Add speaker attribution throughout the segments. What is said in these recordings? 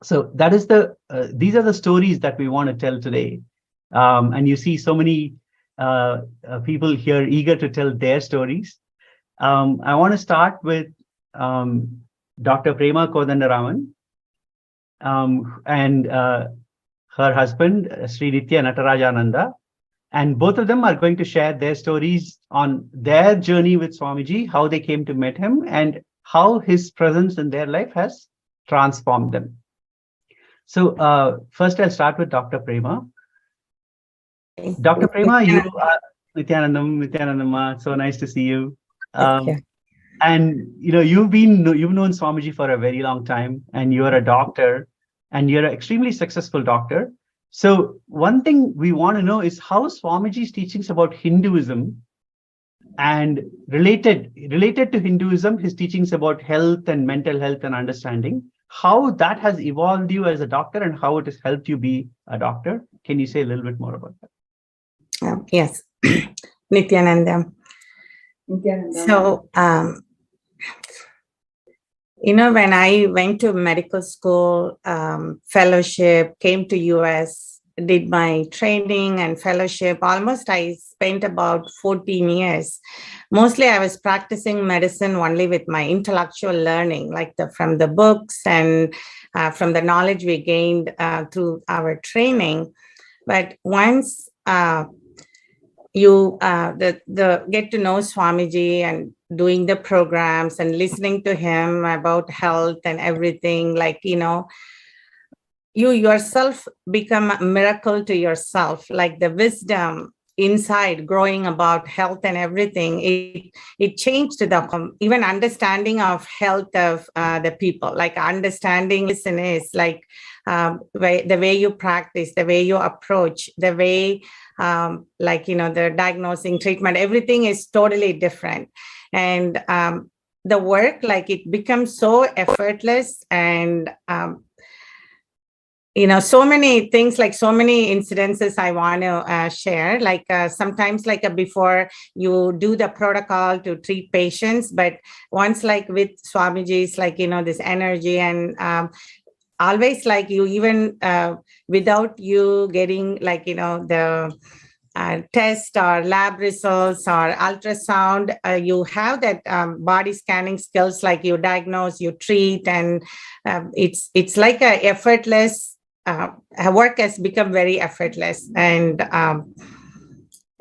Speaker 1: So that is these are the stories that we want to tell today. And you see so many people here eager to tell their stories. I want to start with Dr. Prema Kodandaraman and her husband, Sri Nitya Natarajananda. And both of them are going to share their stories on their journey with Swamiji, how they came to meet him, and how his presence in their life has transformed them. So first I'll start with Dr. Prema. Dr. Prema, you are Nithyanandam, so nice to see you. And you've known Swamiji for a very long time, and you're a doctor, and you're an extremely successful doctor. So one thing we want to know is how Swamiji's teachings about Hinduism and related to Hinduism, his teachings about health and mental health and understanding, how that has evolved you as a doctor and how it has helped you be a doctor. Can you say a little bit more about that?
Speaker 2: Yes, Nithyananda. So, when I went to medical school, fellowship, came to US, did my training and fellowship, almost I spent about 14 years. Mostly I was practicing medicine only with my intellectual learning, like from the books and from the knowledge we gained through our training. But once you get to know Swamiji and doing the programs and listening to him about health and everything, you yourself become a miracle to yourself, like the wisdom inside growing about health and everything. It changed the even understanding of health of the people, like understanding listen is like the way you practice, the way you approach, the way the diagnosing, treatment, everything is totally different. And the work, it becomes so effortless and so many things, so many incidences I want to share, sometimes before you do the protocol to treat patients, but once with Swamiji's, this energy and always you even without you getting the test or lab results or ultrasound, you have that body scanning skills, you diagnose, you treat, and it's like a effortless work has become very effortless. And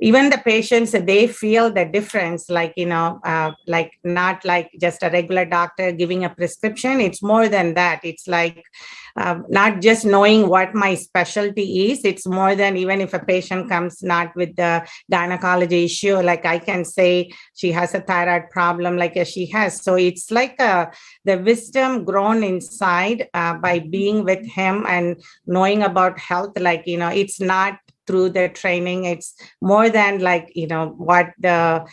Speaker 2: even the patients, they feel the difference, not like just a regular doctor giving a prescription. It's more than that. It's not just knowing what my specialty is. It's more than, even if a patient comes not with the gynecology issue, I can say she has a thyroid problem, she has. So it's the wisdom grown inside by being with him and knowing about health. It's not through the training, it's more than what the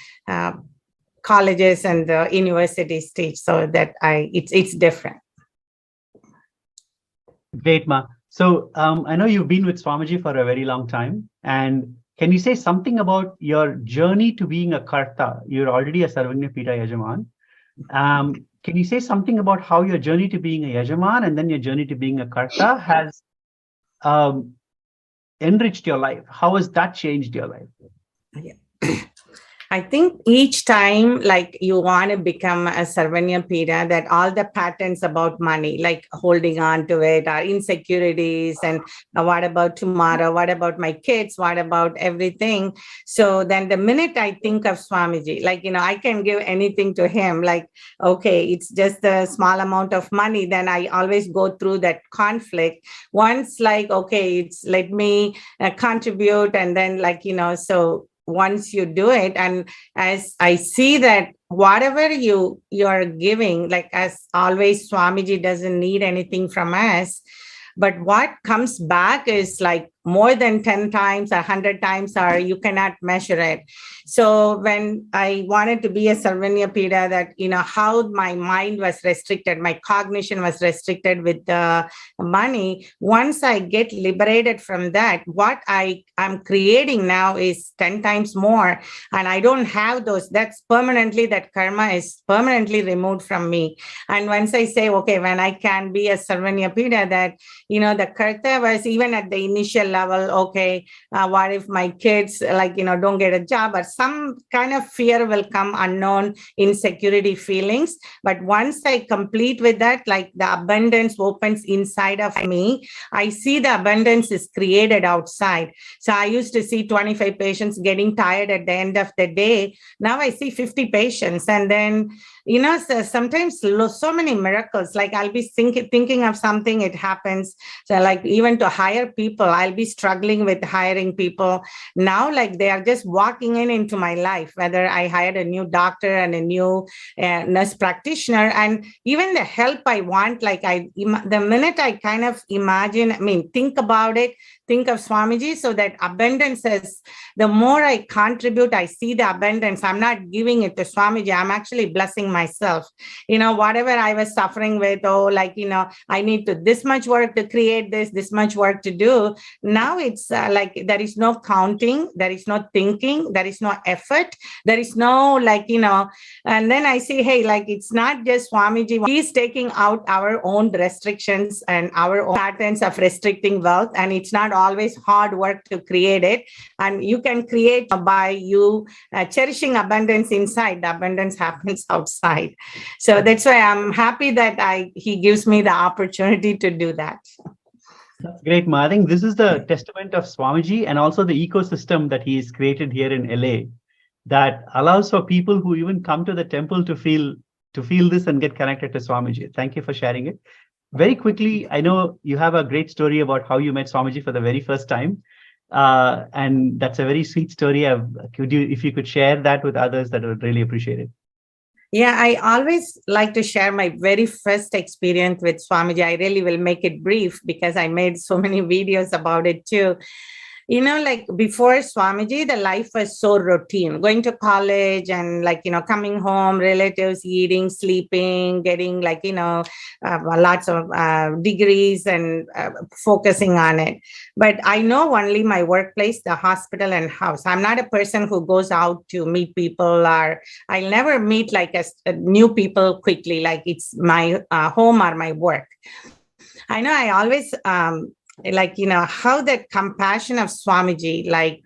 Speaker 2: colleges and the universities teach. So that it's different.
Speaker 1: Great, Ma. So I know you've been with Swamiji for a very long time. And can you say something about your journey to being a Karta? You're already a Sarvagna Pita Yajaman. Can you say something about how your journey to being a Yajaman and then your journey to being a Karta has enriched your life? How has that changed your life?
Speaker 2: Yeah. I think each time, you want to become a Sarvanya Pita, that all the patterns about money, holding on to it, are insecurities, and what about tomorrow? What about my kids? What about everything? So then the minute I think of Swamiji, I can give anything to him, okay, it's just a small amount of money. Then I always go through that conflict. Once okay, it's let me contribute. And then so once you do it, and as I see that whatever you're giving, as always, Swamiji doesn't need anything from us, but what comes back is more than 10 times or 100 times, or you cannot measure it. So when I wanted to be a Sarvanyapida, that, how my mind was restricted, my cognition was restricted with the money. Once I get liberated from that, what I'm creating now is 10 times more. And I don't have those. That karma is permanently removed from me. And once I say, okay, when I can be a Sarvanyapida, that, the karta was even at the initial level, okay, what if my kids, don't get a job, or some kind of fear will come, unknown insecurity feelings. But once I complete with that, like the abundance opens inside of me, I see the abundance is created outside. So I used to see 25 patients getting tired at the end of the day. Now I see 50 patients. And then, so sometimes so many miracles, like I'll be thinking of something, it happens. So like even to hire people, I'll be struggling with hiring people. Now, like they are just walking into my life, whether I hired a new doctor and a new nurse practitioner, and even the help I want, like the minute I kind of think about it, think of Swamiji, so that abundance is, the more I contribute, I see the abundance. I'm not giving it to Swamiji. I'm actually blessing myself. Whatever I was suffering with, I need to this much work to create this much work to do. Now it's like there is no counting, there is no thinking, there is no effort, there is no and then I see, hey, like it's not just Swamiji. He's taking out our own restrictions and our own patterns of restricting wealth. And it's not always hard work to create it. And you can create by you cherishing abundance inside. The abundance happens outside. So that's why I'm happy that he gives me the opportunity to do that.
Speaker 1: That's great, Ma. I think this is the testament of Swamiji and also the ecosystem that he has created here in LA that allows for people who even come to the temple to feel this and get connected to Swamiji. Thank you for sharing it. Very quickly, I know you have a great story about how you met Swamiji for the very first time. And that's a very sweet story. If you could share that with others, that would really appreciate it.
Speaker 2: Yeah, I always like to share my very first experience with Swamiji. I really will make it brief because I made so many videos about it too. Like before Swamiji, the life was so routine, going to college and coming home, relatives, eating, sleeping, getting lots of degrees and focusing on it. But I know only my workplace, the hospital and house. I'm not a person who goes out to meet people, or I'll never meet a new people quickly, like it's my home or my work. I know I always how the compassion of Swamiji,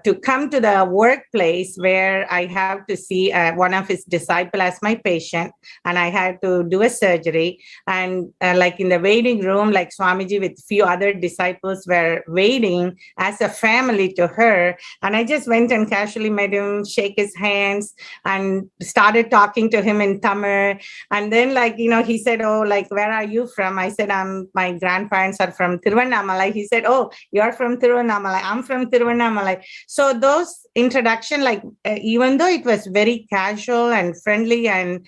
Speaker 2: to come to the workplace where I have to see one of his disciples as my patient, and I had to do a surgery. And in the waiting room, Swamiji with few other disciples were waiting as a family to her. And I just went and casually met him, shake his hands, and started talking to him in Tamil. And then, he said, oh, where are you from? I said, my grandparents are from Tiruvannamalai. He said, oh, you're from Tiruvannamalai. I'm from Tiruvannamalai. So those introduction, even though it was very casual and friendly, and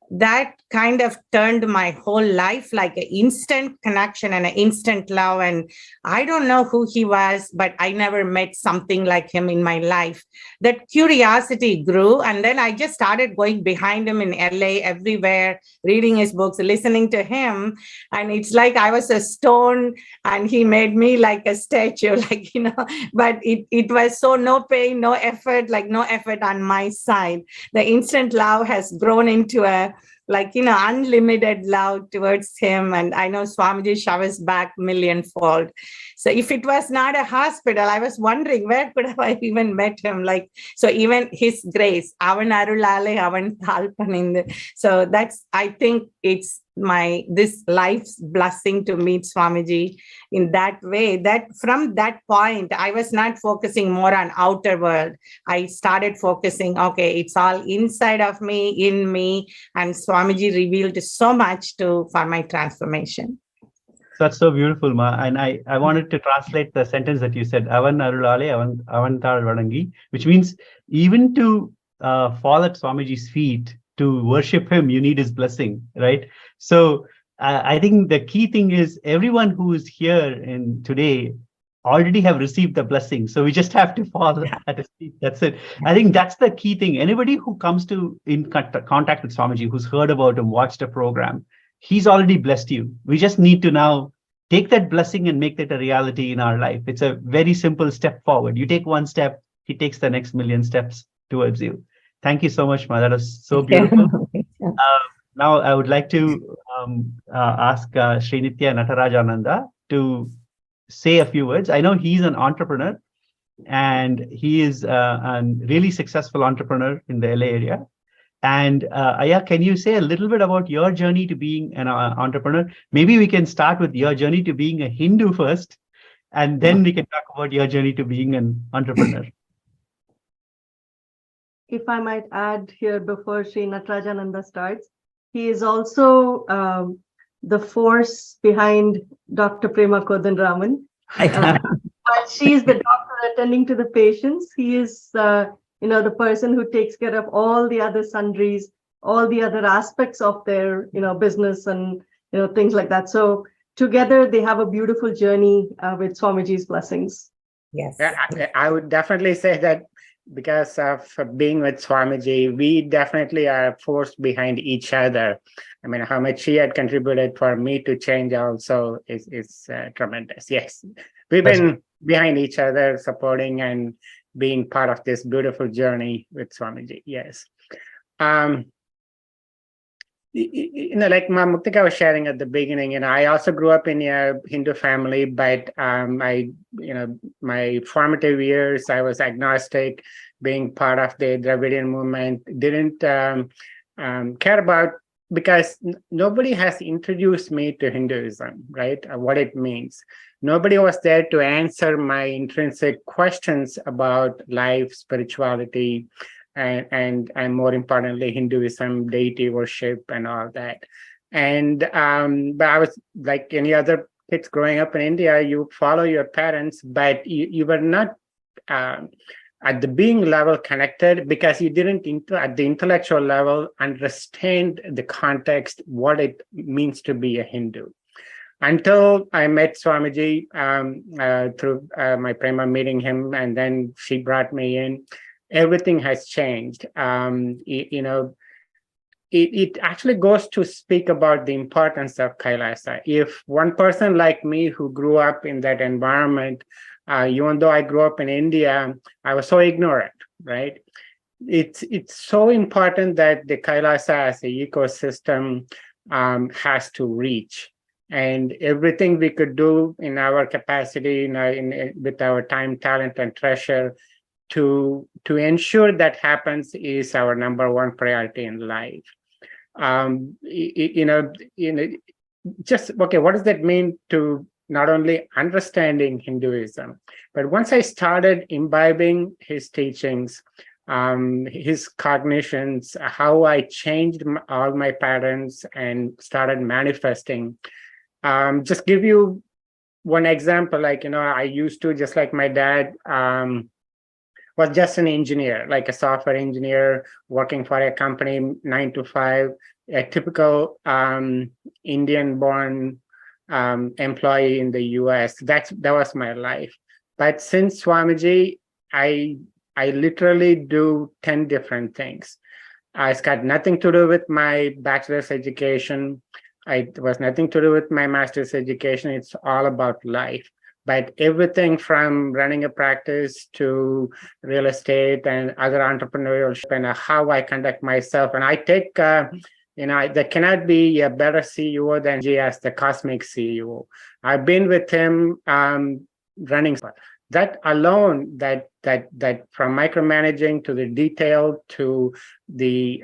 Speaker 2: that kind of turned my whole life like an instant connection and an instant love. And I don't know who he was, but I never met something like him in my life. That curiosity grew. And then I just started going behind him in LA, everywhere, reading his books, listening to him. And it's like I was a stone and he made me like a statue, but it was so no pain, no effort, no effort on my side. The instant love has grown into a unlimited love towards him. And I know Swamiji showers back millionfold. So if it was not a hospital, I was wondering where could have I even met him? So even his grace, avan arulale, avan thalpaninde. So that's, I think it's this life's blessing to meet Swamiji in that way, that from that point, I was not focusing more on outer world. I started focusing, okay, it's all inside of me, in me, and Swamiji revealed so much for my transformation.
Speaker 1: That's so beautiful, Ma. And I wanted to translate the sentence that you said, Avan Arulale, Avantar Vadangi, which means even to fall at Swamiji's feet, to worship him, you need his blessing, right? So I think the key thing is everyone who is here in today already have received the blessing. So we just have to fall at his feet. That's it. I think that's the key thing. Anybody who comes to in contact with Swamiji, who's heard about him, watched a program, he's already blessed you. We just need to now take that blessing and make that a reality in our life. It's a very simple step forward. You take one step, he takes the next million steps towards you. Thank you so much, Ma. That was so beautiful. Now I would like to ask Sri Nithya Natarajananda to say a few words. I know he's an entrepreneur and he is a really successful entrepreneur in the LA area. And Aya, can you say a little bit about your journey to being an entrepreneur? Maybe we can start with your journey to being a Hindu first, and then we can talk about your journey to being an entrepreneur.
Speaker 3: If I might add here before Sri Natarajananda starts, he is also the force behind Dr. Prema Kodanraman. But she's the doctor attending to the patients. He is, the person who takes care of all the other sundries, all the other aspects of their, business and, things like that. So together they have a beautiful journey with Swamiji's blessings.
Speaker 2: Yes.
Speaker 4: I would definitely say that because of being with Swamiji, we definitely are a force behind each other. I mean, how much she had contributed for me to change also is tremendous. Yes, we've been behind each other, supporting and being part of this beautiful journey with Swamiji. Yes. Like Muktika was sharing at the beginning, I also grew up in a Hindu family, but my formative years, I was agnostic, being part of the Dravidian movement, didn't care about, because nobody has introduced me to Hinduism, right? What it means. Nobody was there to answer my intrinsic questions about life, spirituality, and more importantly, Hinduism, deity worship, and all that. And but I was like any other kids growing up in India. You follow your parents, but you were not at the being level connected, because you didn't at the intellectual level understand the context, what it means to be a Hindu. Until I met Swamiji through my Prema meeting him, and then she brought me in. Everything has changed. It actually goes to speak about the importance of Kailasa. If one person like me who grew up in that environment, even though I grew up in India, I was so ignorant, right? It's so important that the Kailasa as an ecosystem has to reach. And everything we could do in our capacity, with our time, talent, and treasure, to ensure that happens is our number one priority in life. Just okay, what does that mean to not only understanding Hinduism, but once I started imbibing his teachings, his cognitions, how I changed all my patterns and started manifesting. Just give you one example, I used to, just like my dad, was just an engineer, like a software engineer working for a company 9 to 5, a typical Indian-born employee in the US. That was my life. But since Swamiji, I literally do 10 different things. It's got nothing to do with my bachelor's education. It was nothing to do with my master's education. It's all about life. But everything from running a practice to real estate and other entrepreneurship, and how I conduct myself. And I take, there cannot be a better CEO than G as the cosmic CEO. I've been with him running. That alone, that from micromanaging to the detail to the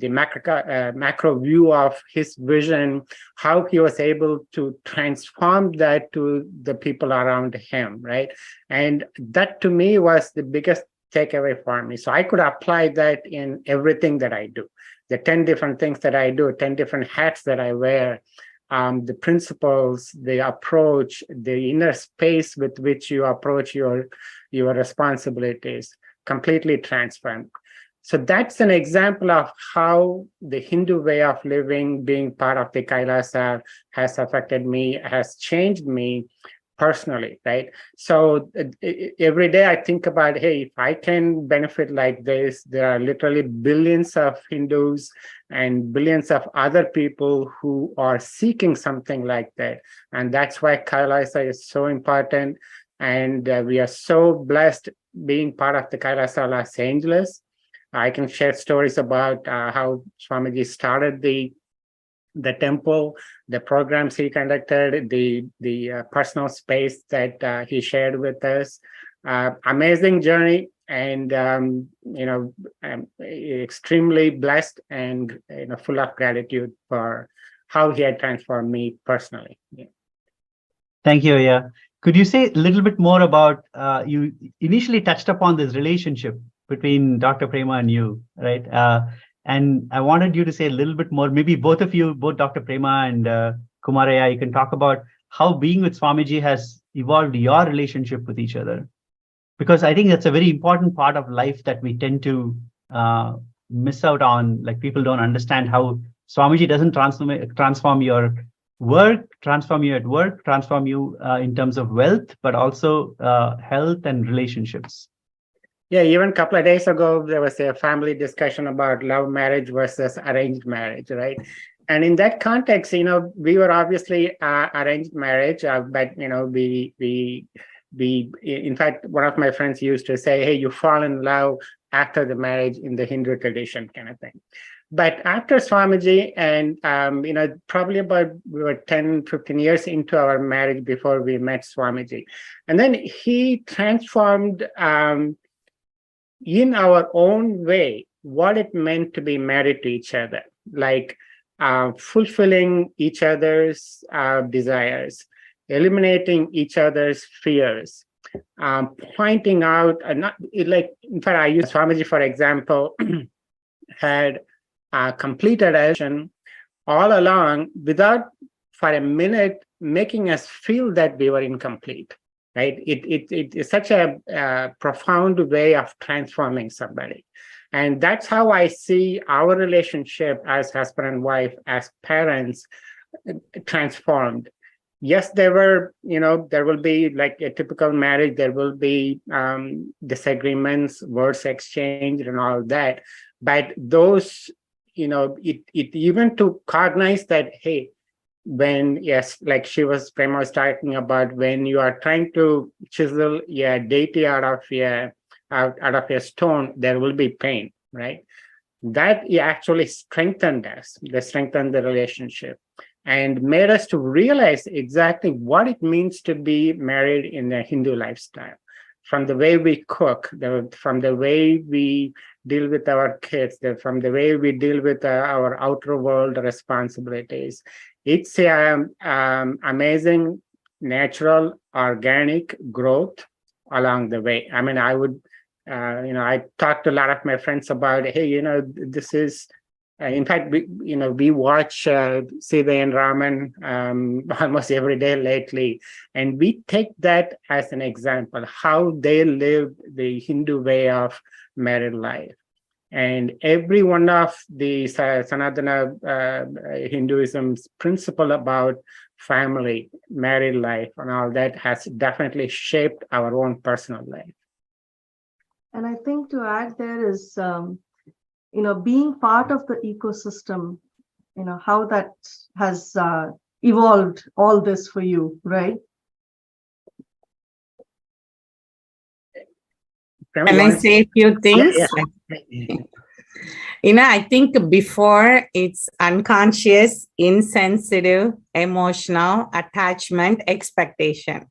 Speaker 4: macro view of his vision, how he was able to transform that to the people around him, right? And that to me was the biggest takeaway for me. So I could apply that in everything that I do. The 10 different things that I do, 10 different hats that I wear, the principles, the approach, the inner space with which you approach your responsibilities, completely transformed. So that's an example of how the Hindu way of living, being part of the Kailasa, has affected me, has changed me personally, right? So every day I think about, hey, if I can benefit like this, there are literally billions of Hindus and billions of other people who are seeking something like that. And that's why Kailasa is so important. And we are so blessed being part of the Kailasa Los Angeles. I can share stories about how Swamiji started the temple, the programs he conducted, the personal space that he shared with us. Amazing journey, and I'm extremely blessed and full of gratitude for how he had transformed me personally. Yeah.
Speaker 1: Thank you, Aya. Could you say a little bit more about, you initially touched upon this relationship between Dr. Prema and you, right? And I wanted you to say a little bit more, maybe both of you, both Dr. Prema and Kumaraya, you can talk about how being with Swamiji has evolved your relationship with each other. Because I think that's a very important part of life that we tend to miss out on. Like, people don't understand how Swamiji doesn't transform your work, transform you at work, transform you in terms of wealth, but also health and relationships.
Speaker 4: Yeah, even a couple of days ago, there was a family discussion about love marriage versus arranged marriage, right? And in that context, we were obviously arranged marriage, but we in fact, one of my friends used to say, hey, you fall in love after the marriage in the Hindu tradition kind of thing. But after Swamiji, and probably we were 10, 15 years into our marriage before we met Swamiji. And then he transformed in our own way what it meant to be married to each other, like fulfilling each other's desires, eliminating each other's fears, pointing out, in fact, I use Swamiji, for example, had completed action all along without for a minute making us feel that we were incomplete, right? It is such a profound way of transforming somebody. And that's how I see our relationship as husband and wife, as parents, transformed. Yes, there will be like a typical marriage, there will be disagreements, words exchanged and all that. But those, it even to cognize that, hey, like Prema was talking about, when you are trying to chisel a deity out of a stone, there will be pain, right? That actually strengthened us, strengthened the relationship, and made us to realize exactly what it means to be married in a Hindu lifestyle. From the way we cook, from the way we deal with our kids, from the way we deal with our outer world responsibilities. It's amazing, natural, organic growth along the way. I mean, I would, I talked to a lot of my friends about, hey, this is, in fact, we watch Sita and Raman almost every day lately, and we take that as an example, how they live the Hindu way of married life. And every one of the Sanatana Hinduism's principle about family, married life, and all that has definitely shaped our own personal life.
Speaker 3: And I think to add there is, being part of the ecosystem, how that has evolved all this for you, right?
Speaker 2: Can I say a few things?
Speaker 4: Yeah.
Speaker 2: I think before it's unconscious, insensitive, emotional, attachment, expectation.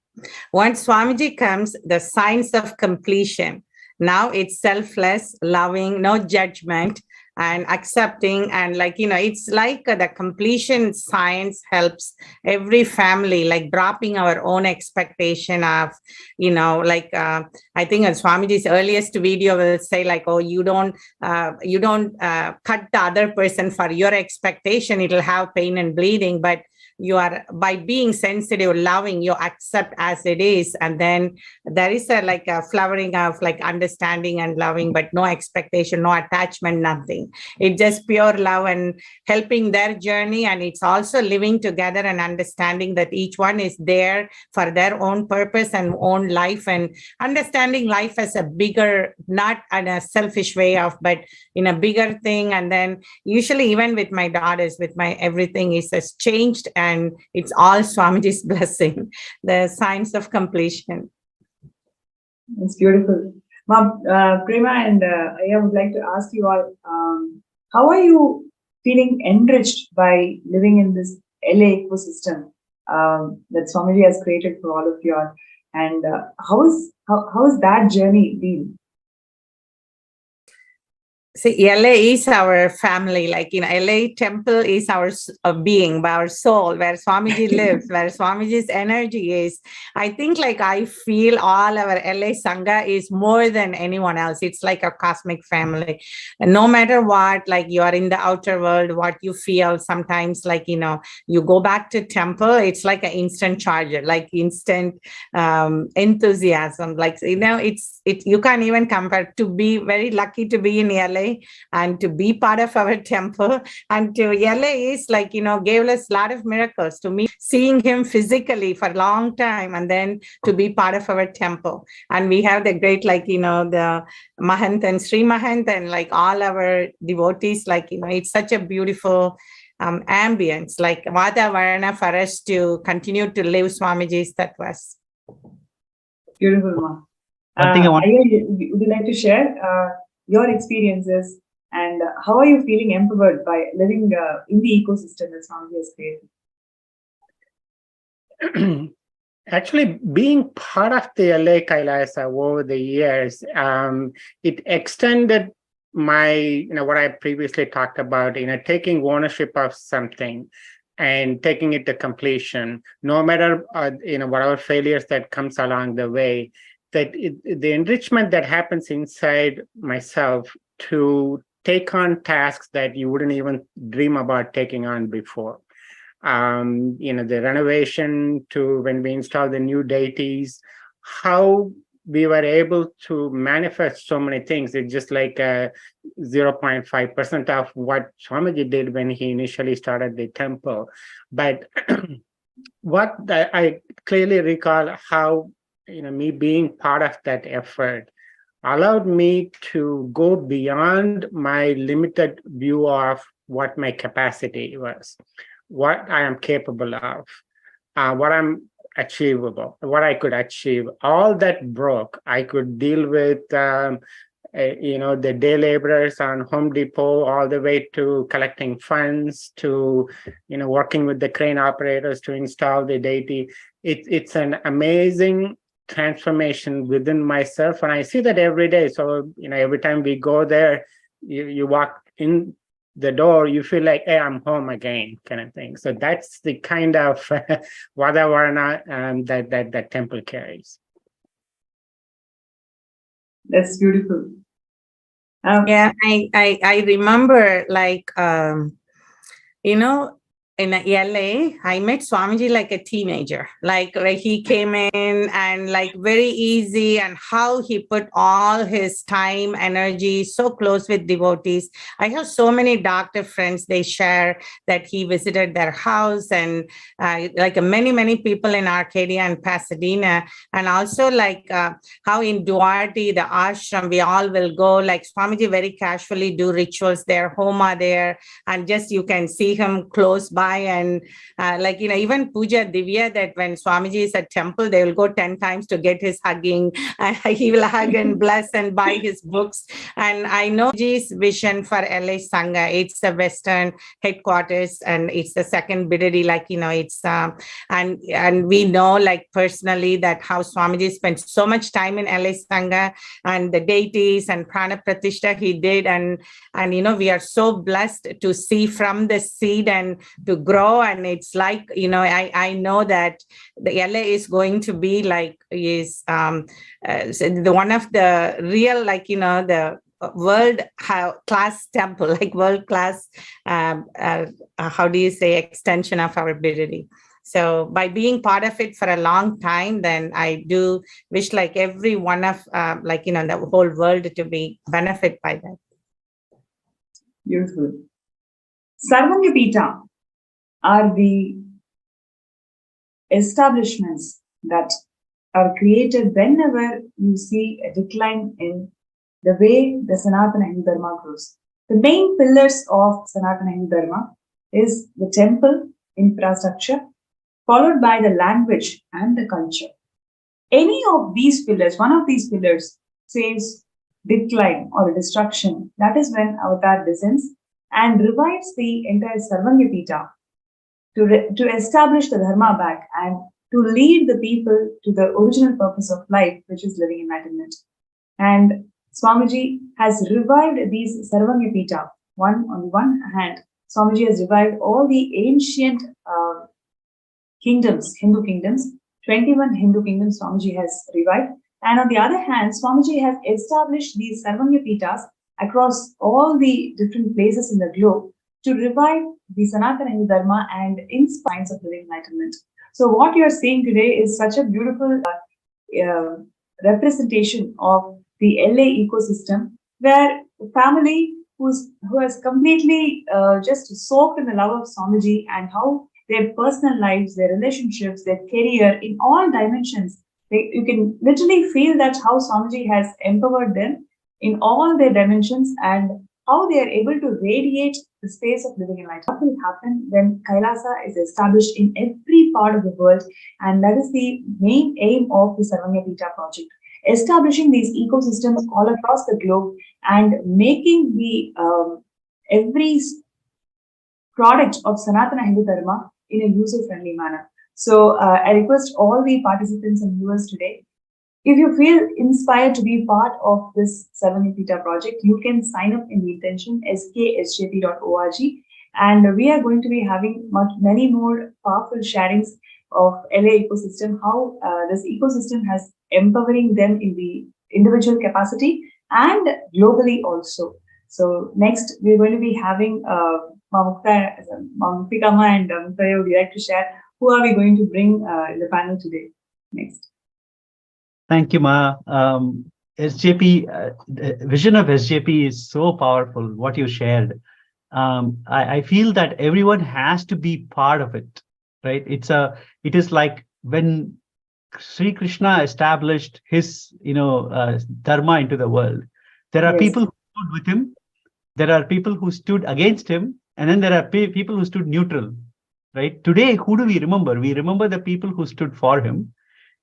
Speaker 2: Once Swamiji comes, the signs of completion. Now it's selfless, loving, no judgment, and accepting. And it's like the completion science helps every family, like dropping our own expectation of, I think Swamiji's earliest video will say oh, you don't cut the other person for your expectation. It'll have pain and bleeding. But you are, by being sensitive, loving, you accept as it is. And then there is a like a flowering of like understanding and loving, but no expectation, no attachment, nothing. It's just pure love and helping their journey. And it's also living together and understanding that each one is there for their own purpose and own life, and understanding life as a bigger, not in a selfish way of, but in a bigger thing. And then usually even with my daughters, with my everything is has changed, and it's all Swamiji's blessing, the signs of completion.
Speaker 5: It's beautiful. Mom, Prema and I would like to ask you all, how are you feeling enriched by living in this LA ecosystem that Swamiji has created for all of you all? And how has that journey been?
Speaker 2: See, LA is our family. Like in LA, temple is our being, our soul, where Swamiji lives, where Swamiji's energy is. I think like I feel all our LA Sangha is more than anyone else. It's like a cosmic family. And no matter what, like you are in the outer world, what you feel sometimes, like, you know, you go back to temple, it's like an instant charger, like instant enthusiasm. Like, you know, you can't even compare. To be very lucky to be in LA and to be part of our temple, and to LA is like, you know, gave us a lot of miracles. To me, seeing him physically for a long time, and then to be part of our temple. And we have the great, like, you know, the Mahant and Sri Mahant and like all our devotees, like, you know, it's such a beautiful ambience, like Vatavarana for us to continue to live Swamiji's tattvas.
Speaker 5: Beautiful, Ma.
Speaker 1: One thing I want-
Speaker 5: would you like to share your experiences and how are you feeling empowered by living in the ecosystem that Swamiji has created?
Speaker 4: Actually, being part of the LA Kailasa over the years, it extended my, you know, what I previously talked about, you know, taking ownership of something and taking it to completion, no matter, you know, whatever failures that comes along the way, that the enrichment that happens inside myself to take on tasks that you wouldn't even dream about taking on before. You know, the renovation to when we install the new deities, how we were able to manifest so many things. It's just like 0.5% of what Swamiji did when he initially started the temple. But what I clearly recall how, you know, me being part of that effort allowed me to go beyond my limited view of what my capacity was, what I am capable of, what I'm achievable, what I could achieve. All that broke. I could deal with, you know, the day laborers on Home Depot, all the way to collecting funds, to, you know, working with the crane operators to install the deity. It's an amazing transformation within myself, and I see that every day. So, you know, every time we go there, you walk in the door, you feel like, hey, I'm home again, kind of thing. So that's the kind of Vadavarana that temple carries.
Speaker 5: That's beautiful.
Speaker 2: Yeah, I remember, like, you know, in LA, I met Swamiji like a teenager. Like he came in and like very easy, and how he put all his time, energy so close with devotees. I have so many doctor friends, they share that he visited their house, and like many people in Arcadia and Pasadena. And also like how in Duarte, the ashram, we all will go, like Swamiji very casually do rituals there, homa there, and just you can see him close by. And like, you know, even Puja Divya, that when Swamiji is at temple, they will go 10 times to get his hugging. He will hug and bless and buy his books. And I know Ji's vision for LA Sangha, it's the Western headquarters, and it's the second Bidadi, like, you know, it's and we know like personally that how Swamiji spent so much time in LA Sangha and the deities and Prana Pratishtha he did. And you know, we are so blessed to see from the seed and to grow. And it's like, you know, I know that the LA is going to be like, is the one of the real, like, you know, the world class temple, like world class, how do you say, extension of our ability. So by being part of it for a long time, then I do wish like every one of the whole world to be benefit by that.
Speaker 5: Beautiful. Sarvangapita are the establishments that are created whenever you see a decline in the way the Sanatana Hindu Dharma grows. The main pillars of Sanatana Hindu Dharma is the temple infrastructure, followed by the language and the culture. Any of these pillars, one of these pillars says decline or destruction, that is when Avatar descends and revives the entire Sarvangapita to establish the Dharma back and to lead the people to the original purpose of life, which is living enlightenment. And Swamiji has revived these Sarvangapita. On the one hand, Swamiji has revived all the ancient kingdoms, Hindu kingdoms, 21 Hindu kingdoms Swamiji has revived. And on the other hand, Swamiji has established these Sarvangapitas across all the different places in the globe to revive the Sanatana Hindu Dharma and inspire of living enlightenment. So what you're seeing today is such a beautiful representation of the LA ecosystem, where a family who has completely just soaked in the love of Swamiji and how their personal lives, their relationships, their career, in all dimensions, you can literally feel that how Swamiji has empowered them in all their dimensions and how they are able to radiate the space of living enlightenment. What will happen when Kailasa is established in every part of the world? And that is the main aim of the Sarvangapita project. Establishing these ecosystems all across the globe and making the every product of Sanatana Hindu Dharma in a user-friendly manner. So I request all the participants and viewers today, if you feel inspired to be part of this Sarvangapita project, you can sign up in the intention sksjp.org, and we are going to be having many more powerful sharings of LA ecosystem, how this ecosystem has empowering them in the individual capacity and globally also. So next, we're going to be having Mamukta Kama and Muktayo. Would you like to share who are we going to bring in the panel today? Next.
Speaker 1: Thank you, Ma. SJP, the vision of SJP is so powerful, what you shared. I feel that everyone has to be part of it, right? It is like when Sri Krishna established his, dharma into the world. There are people who stood with him, there are people who stood against him, and then there are people who stood neutral, right? Today, who do we remember? We remember the people who stood for him.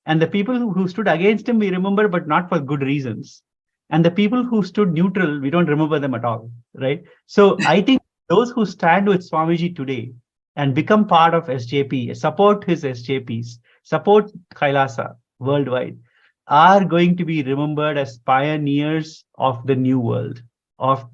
Speaker 1: And the people who stood against him, we remember, but not for good reasons. And the people who stood neutral, we don't remember them at all, right? So I think those who stand with Swamiji today and become part of SJP, support his SJPs, support Kailasa worldwide, are going to be remembered as pioneers of the new world, of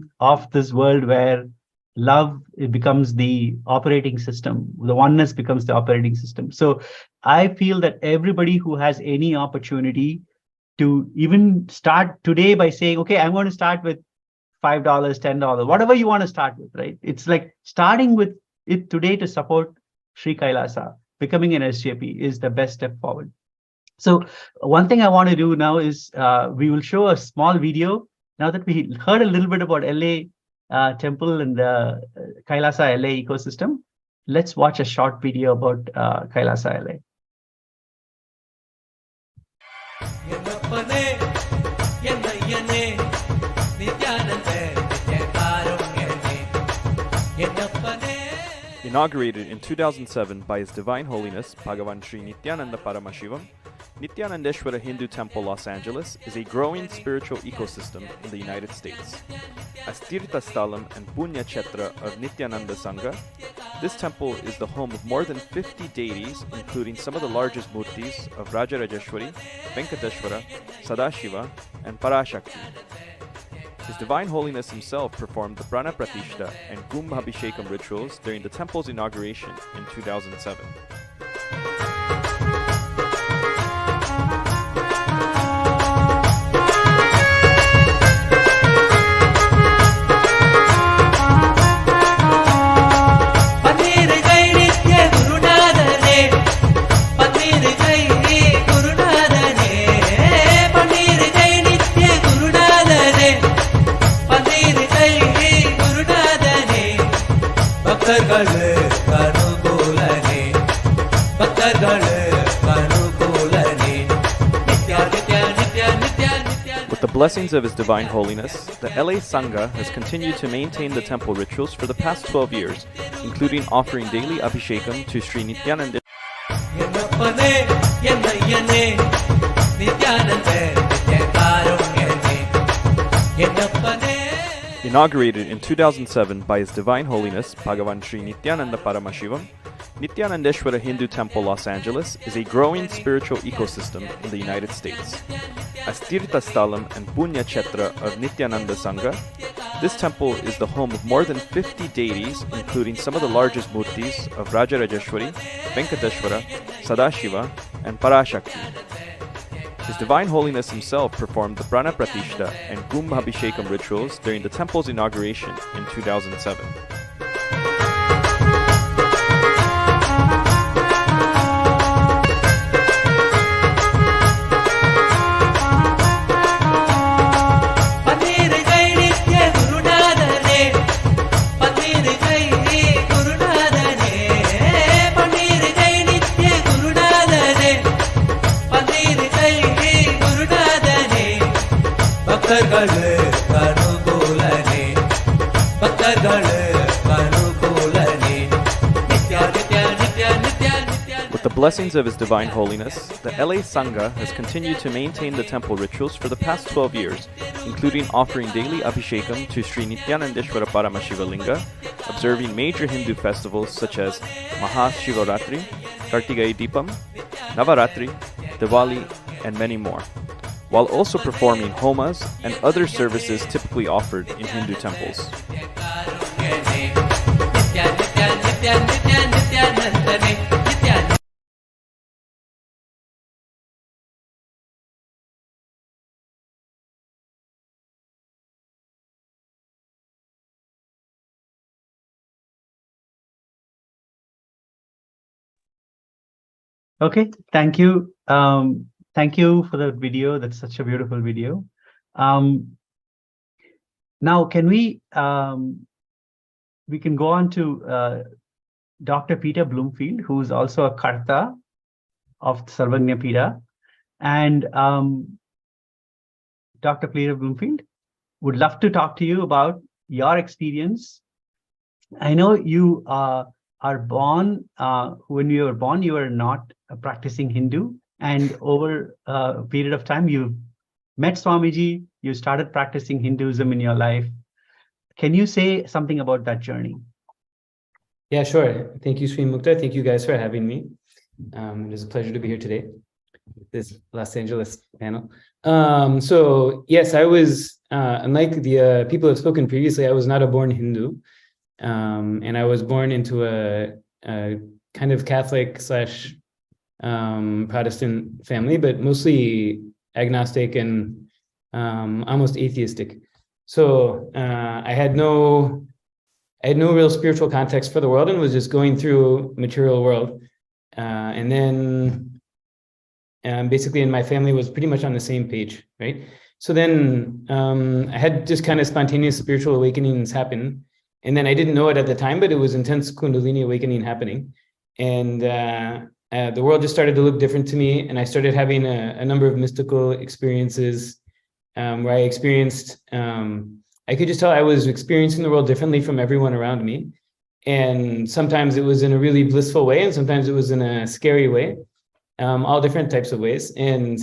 Speaker 1: this world where love, it becomes the operating system. The oneness becomes the operating system. So I feel that everybody who has any opportunity to even start today by saying, okay, I'm going to start with $5, $10, whatever you want to start with, right? It's like starting with it today to support Sri Kailasa, becoming an SJP is the best step forward. So one thing I want to do now is we will show a small video. Now that we heard a little bit about LA temple and the Kailasa LA ecosystem, let's watch a short video about Kailasa LA.
Speaker 6: Inaugurated in 2007 by His Divine Holiness Bhagavan Sri Nithyananda Paramashivam, Nithyanandeshwara Hindu Temple Los Angeles is a growing spiritual ecosystem in the United States. As Tirtha Sthalam and Punya Kshetra of Nithyananda Sangha, this temple is the home of more than 50 deities, including some of the largest murtis of Rajarajeshwari, Venkateshwara, Sadashiva, and Parashakti. His Divine Holiness himself performed the Prana Pratishta and Kumbhabhishekam rituals during the temple's inauguration in 2007. With the blessings of His Divine Holiness, the LA Sangha has continued to maintain the temple rituals for the past 12 years, including offering daily Abhishekam to Sri Nithyananda. Inaugurated in 2007 by His Divine Holiness Bhagavan Sri Nithyananda Paramashivam, Nithyanandeshwara Hindu Temple, Los Angeles is a growing spiritual ecosystem in the United States. As Tirtha Sthalam and Punya Kshetra of Nithyananda Sangha, this temple is the home of more than 50 deities, including some of the largest murtis of Rajarajeshwari, Venkateshwara, Sadashiva, and Parashakti. His Divine Holiness himself performed the Prana Pratishta and Kumbhabhishekam rituals during the temple's inauguration in 2007. With the blessings of His Divine Holiness, the LA Sangha has continued to maintain the temple rituals for the past 12 years, including offering daily Abhishekam to Sri Nithyanandeshwara Paramashiva Linga, observing major Hindu festivals such as Mahashivaratri, Kartigai Deepam, Navaratri, Diwali, and many more, while also performing homas and other services typically offered in Hindu temples.
Speaker 1: Okay, thank you. Thank you for the video. That's such a beautiful video. Now, can we can go on to Dr. Peter Bloomfield, who is also a Karta of Sarvagnya Pida. And Dr. Peter Bloomfield would love to talk to you about your experience. I know you are born, when you were born, you were not a practicing Hindu. And over a period of time, you met Swamiji, you started practicing Hinduism in your life. Can you say something about that journey?
Speaker 7: Yeah, sure. Thank you, Sri Mukta. Thank you guys for having me. It is a pleasure to be here today, this Los Angeles panel. So yes, I was, unlike the people who have spoken previously, I was not a born Hindu. And I was born into a kind of Catholic / Protestant family, but mostly agnostic and almost atheistic. So I had no real spiritual context for the world and was just going through material world. And then basically in my family was pretty much on the same page, right? So then I had just kind of spontaneous spiritual awakenings happen. And then I didn't know it at the time, but it was intense Kundalini awakening happening. And the world just started to look different to me. And I started having a number of mystical experiences where I experienced, I could just tell I was experiencing the world differently from everyone around me. And sometimes it was in a really blissful way, and sometimes it was in a scary way, all different types of ways. And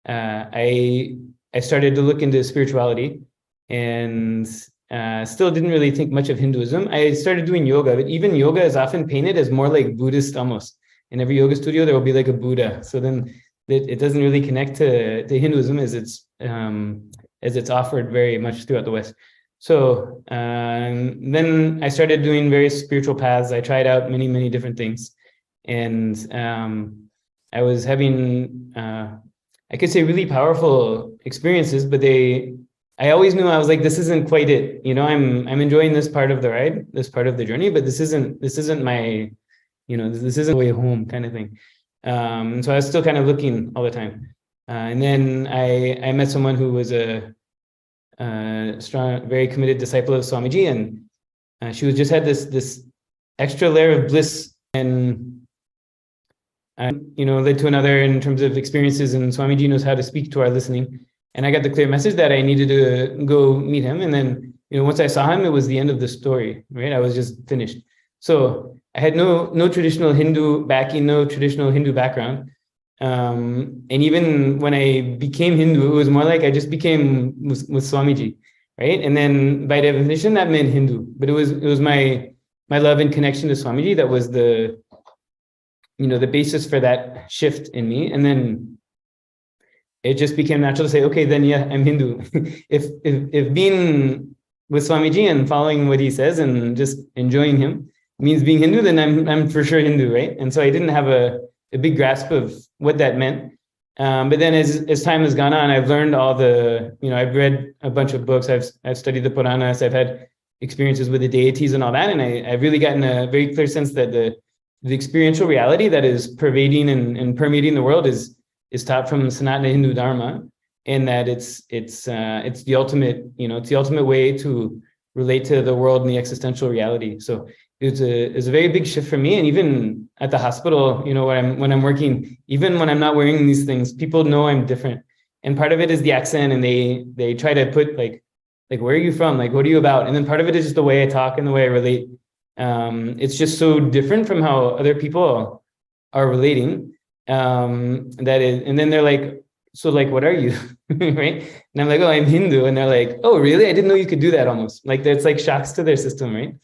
Speaker 7: I started to look into spirituality and still didn't really think much of Hinduism. I started doing yoga, but even yoga is often painted as more like Buddhist almost. In every yoga studio, there will be like a Buddha. So then it doesn't really connect to Hinduism as it's offered very much throughout the West. So then I started doing various spiritual paths. I tried out many, many different things. And I was having, I could say really powerful experiences, but I always knew I was like, this isn't quite it. You know, I'm enjoying this part of the ride, this part of the journey, but this isn't my, you know, this isn't the way home kind of thing. And so I was still kind of looking all the time. And then I met someone who was a strong, very committed disciple of Swamiji, and she was just had this extra layer of bliss. And led to another in terms of experiences, and Swamiji knows how to speak to our listening. And I got the clear message that I needed to go meet him. And then, once I saw him, it was the end of the story, right? I was just finished. So I had no traditional Hindu backing, no traditional Hindu background. And even when I became Hindu, it was more like I just became with Swamiji, right? And then by definition, that meant Hindu. But it was my love and connection to Swamiji that was the basis for that shift in me. And then it just became natural to say, okay, then yeah, I'm Hindu. if being with Swamiji and following what he says and just enjoying him means being Hindu, then I'm for sure Hindu, right? And so I didn't have a big grasp of what that meant. But then as time has gone on, I've learned all the, I've read a bunch of books, I've studied the Puranas, I've had experiences with the deities and all that, and I've really gotten a very clear sense that the experiential reality that is pervading and permeating the world is taught from Sanatana Hindu Dharma, and that it's the ultimate, it's the ultimate way to relate to the world and the existential reality. So it's a very big shift for me. And even at the hospital, when I'm working, even when I'm not wearing these things, people know I'm different. And part of it is the accent, and they try to put like where are you from? Like, what are you about? And then part of it is just the way I talk and the way I relate. It's just so different from how other people are relating. And then they're like, so like, what are you? Right? And I'm like, oh, I'm Hindu. And they're like, oh, really? I didn't know you could do that almost. Like, that's like shocks to their system, right?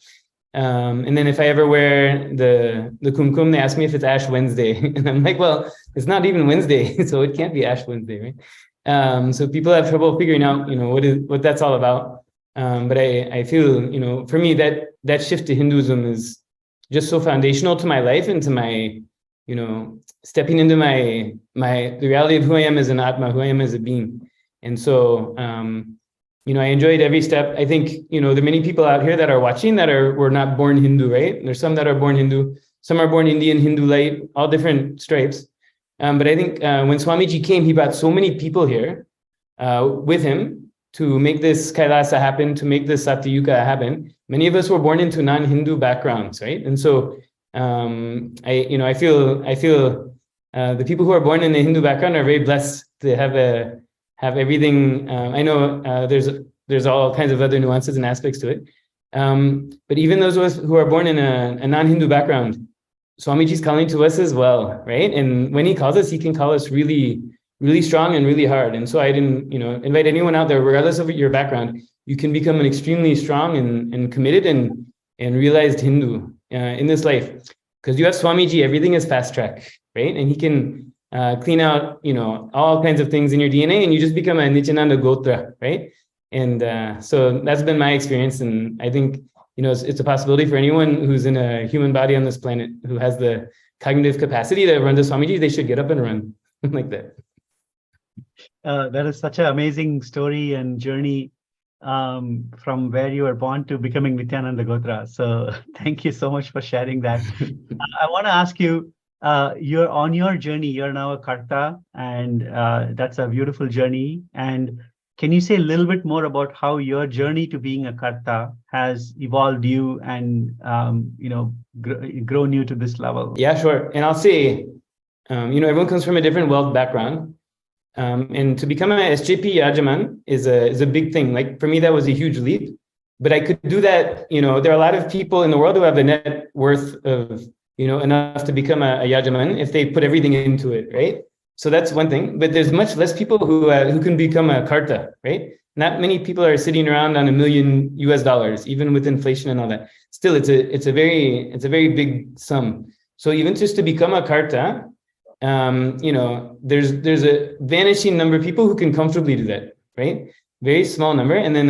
Speaker 7: And then if I ever wear the kumkum, they ask me if it's Ash Wednesday. And I'm like, well, it's not even Wednesday, so it can't be Ash Wednesday, right? So people have trouble figuring out, what that's all about. But I feel, for me, that shift to Hinduism is just so foundational to my life and to my, stepping into the reality of who I am as an Atma, who I am as a being. And so, I enjoyed every step. I think, there are many people out here that are watching that were not born Hindu, right? There's some that are born Hindu, some are born Indian, Hindu light, all different stripes. But I think when Swamiji came, he brought so many people here with him to make this Kailasa happen, to make this Satyuga happen. Many of us were born into non-Hindu backgrounds, right? And so I feel the people who are born in a Hindu background are very blessed to have everything. I know there's all kinds of other nuances and aspects to it. But even those of us who are born in a non-Hindu background, Swamiji's calling to us as well, right? And when he calls us, he can call us really, really strong and really hard. And so I didn't, invite anyone out there, regardless of your background, you can become an extremely strong and committed and realized Hindu in this life. Because you have Swamiji, everything is fast track, right? And he can clean out, all kinds of things in your DNA, and you just become a Nithyananda Gotra, right? And so that's been my experience. And I think, it's a possibility for anyone who's in a human body on this planet who has the cognitive capacity to run to Swamiji, they should get up and run like that.
Speaker 1: That is such an amazing story and journey from where you were born to becoming Nithyananda Gotra. So thank you so much for sharing that. I want to ask you, you're on your journey, you're now a Karta, and that's a beautiful journey. And can you say a little bit more about how your journey to being a Karta has evolved you and, grown you to this level?
Speaker 7: Yeah, sure. And I'll say, everyone comes from a different wealth background. And to become an SJP Yajaman is a big thing. Like for me, that was a huge leap, but I could do that. There are a lot of people in the world who have a net worth of, enough to become a Yajaman if they put everything into it, right? So that's one thing, but there's much less people who can become a Karta, right? Not many people are sitting around on $1 million US, even with inflation and all that. Still, it's a very big sum. So even just to become a Karta, there's a vanishing number of people who can comfortably do that, right? Very small number. And then,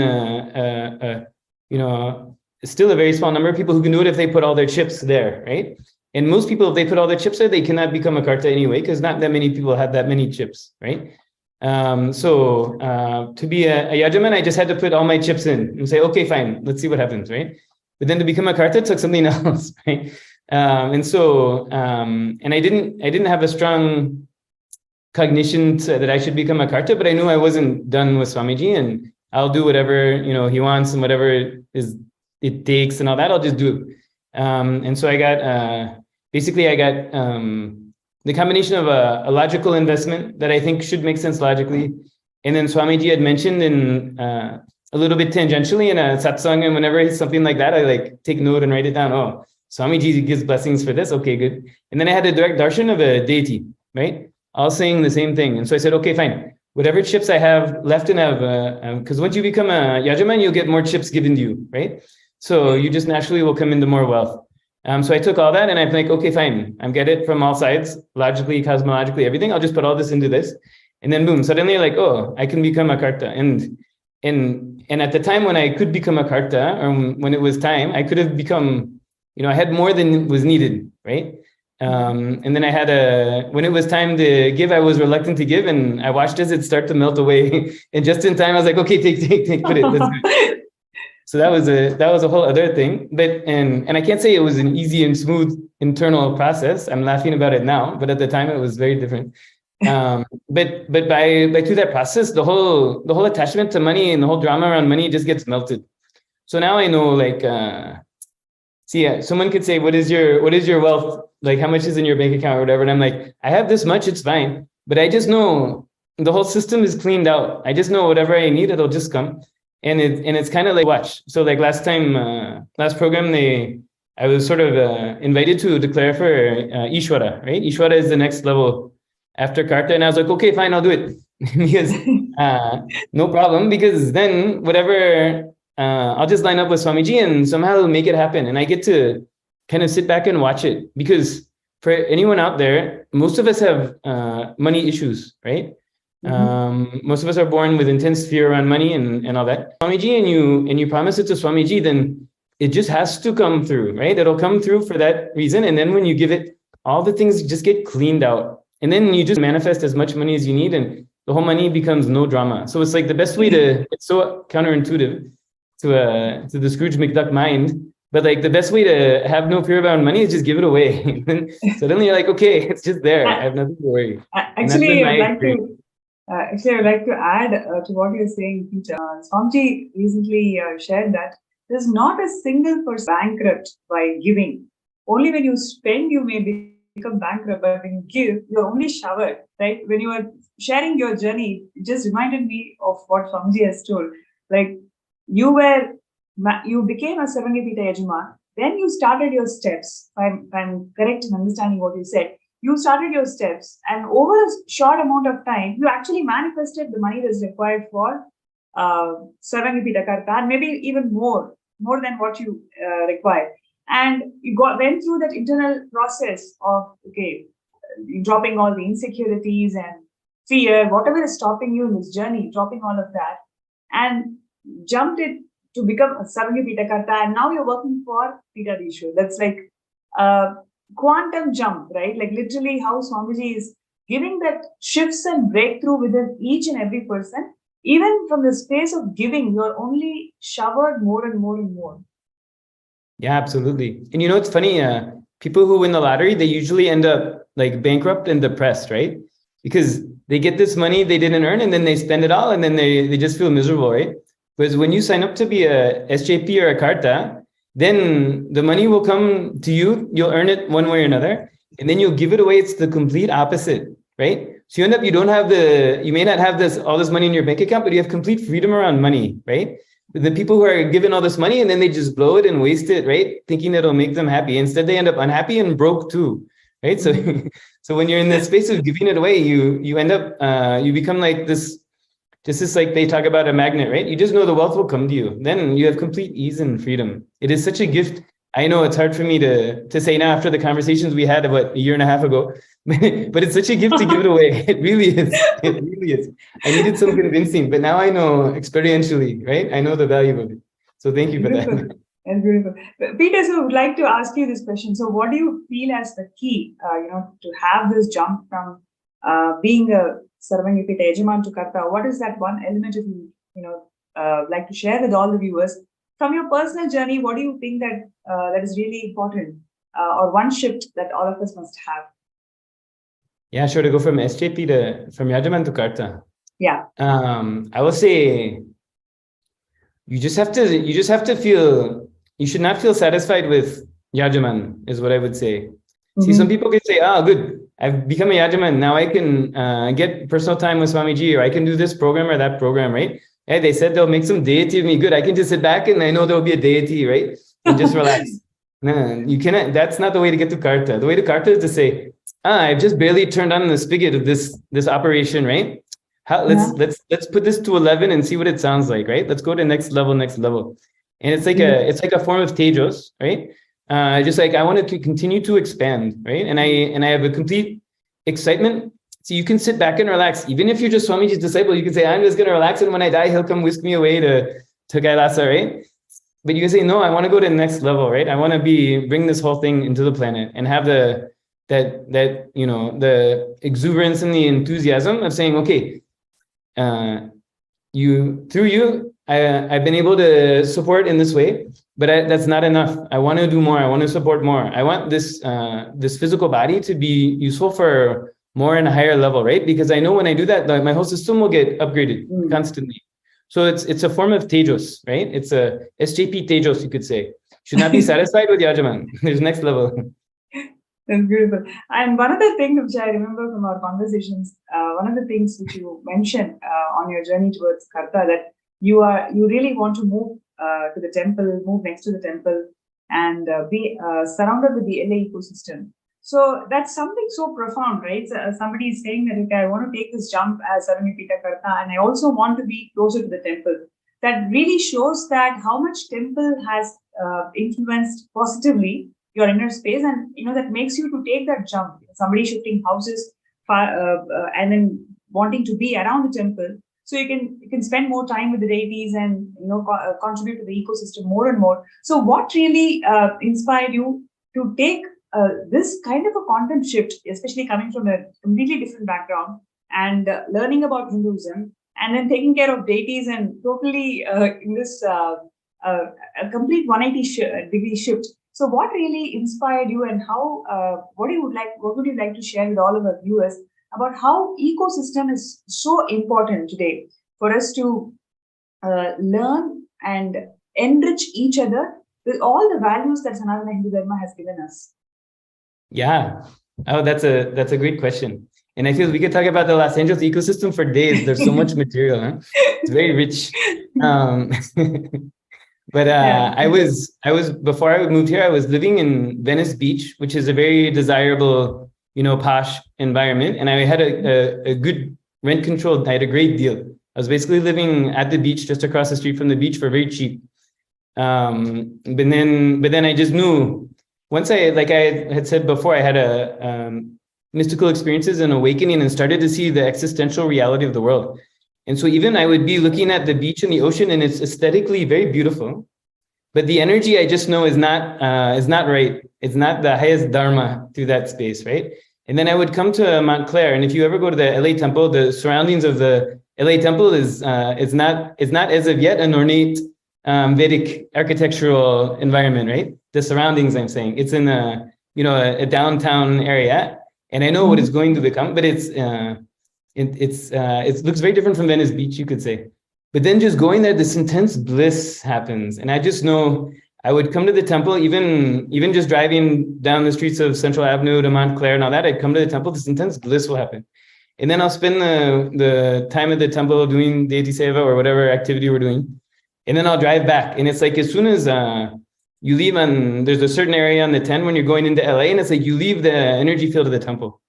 Speaker 7: still a very small number of people who can do it if they put all their chips there, right? And most people, if they put all their chips there, they cannot become a Karta anyway, because not that many people have that many chips, right? So to be a Yajaman, I just had to put all my chips in and say, okay, fine, let's see what happens, right? But then to become a Karta took something else, right? And I didn't have a strong cognition that I should become a Karta, but I knew I wasn't done with Swamiji, and I'll do whatever, he wants and whatever it takes and all that, I'll just do. And so I got the combination of a logical investment that I think should make sense logically, and then Swamiji had mentioned in a little bit tangentially in a satsang, and whenever it's something like that, I like take note and write it down. Oh, Swamiji gives blessings for this. Okay, good. And then I had a direct darshan of a deity, right? All saying the same thing. And so I said, okay, fine. Whatever chips I have left and have, because once you become a yajaman, you'll get more chips given to you, right? So you just naturally will come into more wealth. So I took all that and I'm like, okay, fine. I'm get it from all sides, logically, cosmologically, everything. I'll just put all this into this. And then boom, suddenly like, oh, I can become a karta. And at the time when I could become a karta, or when it was time, I could have become, I had more than was needed, right? And then I had when it was time to give, I was reluctant to give, and I watched as it start to melt away. And just in time, I was like, okay, take, put it. That's good. So that was a whole other thing. But and I can't say it was an easy and smooth internal process. I'm laughing about it now, but at the time it was very different. But by through that process, the whole attachment to money and the whole drama around money just gets melted. So now I know, like, someone could say, what is your wealth? Like, how much is in your bank account or whatever? And I'm like, I have this much, it's fine. But I just know the whole system is cleaned out. I just know whatever I need, it'll just come. And it's kind of like watch. So like last program, I was sort of invited to declare for Ishvara, right? Ishvara is the next level after Karta. And I was like, okay, fine, I'll do it. Because no problem, because then whatever, I'll just line up with Swamiji and somehow it'll make it happen. And I get to kind of sit back and watch it, because for anyone out there, most of us have money issues, right? Most of us are born with intense fear around money and all that. Swamiji, and you promise it to Swamiji, then it just has to come through, right? It'll come through for that reason. And then when you give it, all the things just get cleaned out. And then you just manifest as much money as you need, and the whole money becomes no drama. So it's like the best way it's so counterintuitive to the Scrooge McDuck mind, but like the best way to have no fear about money is just give it away. And suddenly you're like, okay, it's just there. I have nothing to worry.
Speaker 5: Actually, I'd like to add to what you're saying, Peter. Swamiji recently shared that there's not a single person bankrupt by giving. Only when you spend, you may become bankrupt, but when you give, you're only showered, right? When you were sharing your journey, it just reminded me of what Swamiji has told. Like, you became a Sarvangapita Yajaman, then you started your steps. If I'm correct in understanding what you said, you started your steps, and over a short amount of time, you actually manifested the money that's required for Sarvangapita Karta, and maybe even more than what you required. And you went through that internal process of, okay, dropping all the insecurities and fear, whatever is stopping you in this journey, dropping all of that, and jumped it to become a Sarvangapita Karta, and now you're working for Pitadishwar. That's like a quantum jump, right? Like literally how Swamiji is giving that shifts and breakthrough within each and every person. Even from the space of giving, you're only showered more and more and more.
Speaker 7: Yeah, absolutely. And it's funny, people who win the lottery, they usually end up like bankrupt and depressed, right? Because they get this money they didn't earn, and then they spend it all, and then they just feel miserable, right? Whereas when you sign up to be a SJP or a Karta, then the money will come to you, you'll earn it one way or another, and then you'll give it away. It's the complete opposite, right? So you end up, you may not have all this money in your bank account, but you have complete freedom around money, right? The people who are given all this money and then they just blow it and waste it, right? Thinking it'll make them happy. Instead, they end up unhappy and broke too, right? So, so when you're in the space of giving it away, you end up, you become like this, just as like they talk about a magnet, right? You just know the wealth will come to you. Then you have complete ease and freedom. It is such a gift. I know it's hard for me to say now after the conversations we had about a year and a half ago, but it's such a gift to give it away. It really is. It really is. I needed some convincing, but now I know experientially, right? I know the value of it. So thank you for that.
Speaker 5: That's beautiful. Peter, so I would like to ask you this question. So what do you feel as the key, to have this jump from being a Sarvangapita Yajaman to Karta? What is that one element if you, like to share with all the viewers? From your personal journey, what do you think that that is really important, or one shift that all of us must have?
Speaker 7: Yeah, sure. To go from SJP from Yajaman to Karta.
Speaker 5: Yeah.
Speaker 7: I will say you just have to feel, you should not feel satisfied with Yajaman is what I would say. See, some people could say, good, I've become a yajaman. Now I can get personal time with Swamiji, or I can do this program or that program, right? Hey, they said they'll make some deity of me. Good. I can just sit back and I know there'll be a deity, right? And just relax. No, you cannot. That's not the way to get to Karta. The way to Karta is to say, I've just barely turned on the spigot of this operation, right? Let's put this to 11 and see what it sounds like, right? Let's go to next level. And it's like a form of tejos, right? Just like I want to continue to expand, right? And I have a complete excitement. So you can sit back and relax. Even if you're just Swamiji's disciple, you can say, I'm just going to relax, and when I die, he'll come whisk me away to Kailasa, right? But you can say, no, I want to go to the next level, right? I want to bring this whole thing into the planet and have the exuberance and the enthusiasm of saying, okay, I've been able to support in this way, but that's not enough. I want to do more. I want to support more. I want this physical body to be useful for more and a higher level, right? Because I know when I do that, my whole system will get upgraded constantly. So it's a form of tejos, right? It's a SJP tejos, you could say. Should not be satisfied with yajaman. There's next level.
Speaker 5: That's beautiful. And one of the things which I remember from our conversations, one of the things which you mentioned on your journey towards Karta, that you really want to move to the temple, move next to the temple, and be surrounded with the LA ecosystem. So that's something so profound, right? So, somebody is saying that, okay, I want to take this jump as Saramipita Karta, and I also want to be closer to the temple. That really shows that how much temple has influenced positively your inner space, and that makes you to take that jump. Somebody shifting houses and then wanting to be around the temple, so you can spend more time with the deities and contribute to the ecosystem more and more. So what really inspired you to take this kind of a content shift, especially coming from a completely different background and learning about Hinduism, and then taking care of deities and totally in this a complete 180 degree shift? So what really inspired you, and how what would you like to share with all of our viewers about how ecosystem is so important today for us to learn and enrich each other with all the values that Sanatana Hindu Dharma has given us? Yeah.
Speaker 7: Oh, that's a great question. And I feel we could talk about the Los Angeles ecosystem for days. There's so much material, huh? It's very rich. But I was before I moved here, I was living in Venice Beach, which is a very desirable, posh environment. And I had a good rent control. I had a great deal. I was basically living at the beach, just across the street from the beach, for very cheap. But then I just knew, once like I had said before, I had a mystical experiences and awakening, and started to see the existential reality of the world. And so even I would be looking at the beach and the ocean, and it's aesthetically very beautiful, but the energy I just know is not right. It's not the highest dharma through that space, right? And then I would come to Montclair, and if you ever go to the LA temple, the surroundings of the LA temple is not as of yet an ornate Vedic architectural environment, right? The surroundings, I'm saying, it's in a downtown area, and I know what it's going to become, but it looks very different from Venice Beach, you could say. But then just going there, this intense bliss happens, and I just know I would come to the temple, even just driving down the streets of Central Avenue to Montclair and all that. I'd come to the temple, this intense bliss will happen, and then I'll spend the time at the temple doing deity seva or whatever activity we're doing, and then I'll drive back. And it's like as soon as you leave there's a certain area on the 10 when you're going into LA, and it's like you leave the energy field of the temple.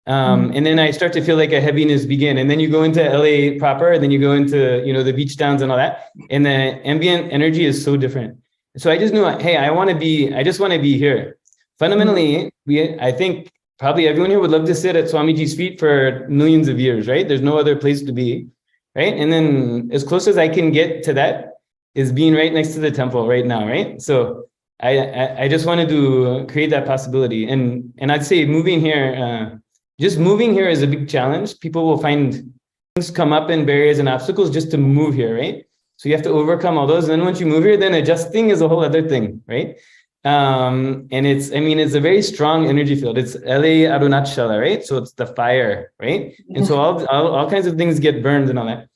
Speaker 7: And then I start to feel like a heaviness begin. And then you go into LA proper, and then you go into, the beach towns and all that. And the ambient energy is so different. So I just knew, hey, I just want to be here. Fundamentally, I think probably everyone here would love to sit at Swamiji's feet for millions of years, right? There's no other place to be, right? And then as close as I can get to that is being right next to the temple right now, right? So I just wanted to create that possibility. And I'd say moving here, just moving here is a big challenge. People will find things come up in barriers and obstacles just to move here, right? So you have to overcome all those. And then once you move here, then adjusting is a whole other thing, right? And it's a very strong energy field. It's LA Arunachalam, right? So it's the fire, right? And so all kinds of things get burned and all that.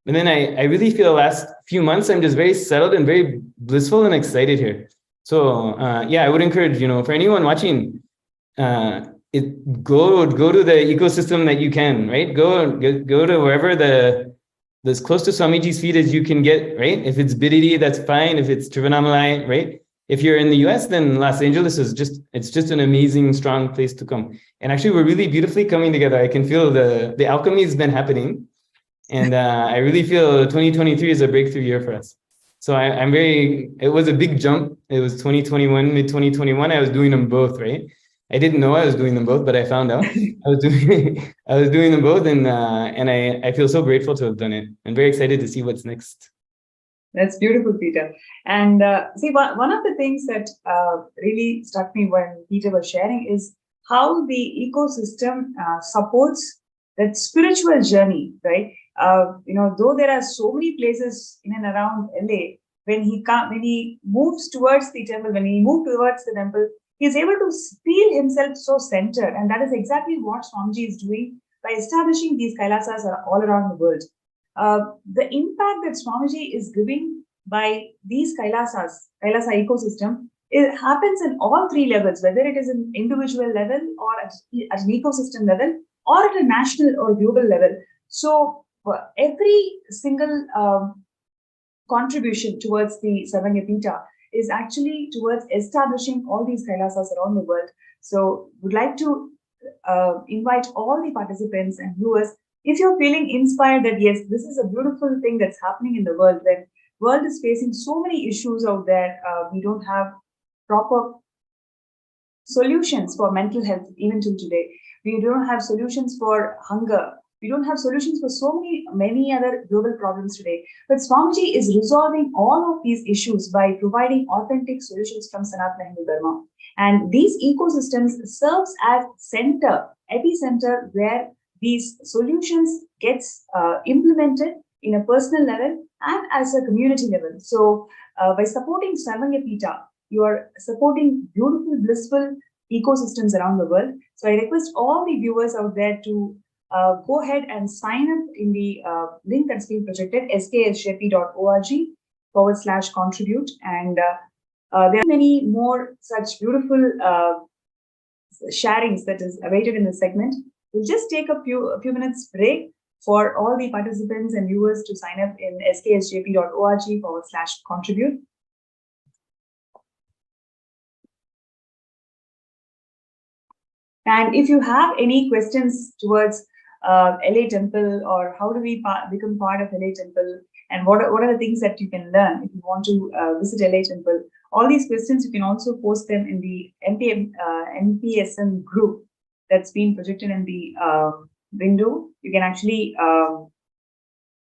Speaker 7: And then I really feel the last few months, I'm just very settled and very blissful and excited here. So I would encourage, for anyone watching, go to the ecosystem that you can, right? Go to wherever as close to Swamiji's feet as you can get, right? If it's Bididi, that's fine. If it's Trivandrum, right? If you're in the US, then Los Angeles is just an amazing, strong place to come. And actually, we're really beautifully coming together. I can feel the alchemy has been happening. And I really feel 2023 is a breakthrough year for us. So it was a big jump. It was 2021, mid 2021. I was doing them both, right? I didn't know I was doing them both, but I found out I was doing them both. And I feel so grateful to have done it. I'm very excited to see what's next.
Speaker 5: That's beautiful, Peter. And see, one of the things that really struck me when Peter was sharing is how the ecosystem supports that spiritual journey, right? Though there are so many places in and around LA, when he moves towards the temple, when he moved towards the temple, he's able to feel himself so centered. And that is exactly what Swamiji is doing by establishing these Kailasas all around the world. The impact that Swamiji is giving by these Kailasa ecosystem, it happens in all three levels, whether it is an individual level or at an ecosystem level or at a national or global level. So every single contribution towards the Sarvanyapita is actually towards establishing all these Kailasas around the world. So would like to invite all the participants and viewers, if you're feeling inspired that, yes, this is a beautiful thing that's happening in the world, when the world is facing so many issues out there, we don't have proper solutions for mental health even till today. We don't have solutions for hunger. We don't have solutions for so many other global problems today. But Swamiji is resolving all of these issues by providing authentic solutions from Sanatana Hindu Dharma. And these ecosystems serves as epicenter where these solutions gets implemented in a personal level and as a community level. So by supporting Sarvanyapita, you are supporting beautiful, blissful ecosystems around the world. So I request all the viewers out there to go ahead and sign up in the link that's being projected, sksjp.org/contribute. And there are many more such beautiful sharings that is awaited in this segment. We'll just take a few minutes break for all the participants and viewers to sign up in sksjp.org/contribute. And if you have any questions towards LA Temple, or how do we become part of LA Temple, and what are the things that you can learn if you want to visit LA Temple, all these questions you can also post them in the NPSM group that's been projected in the window. You can actually,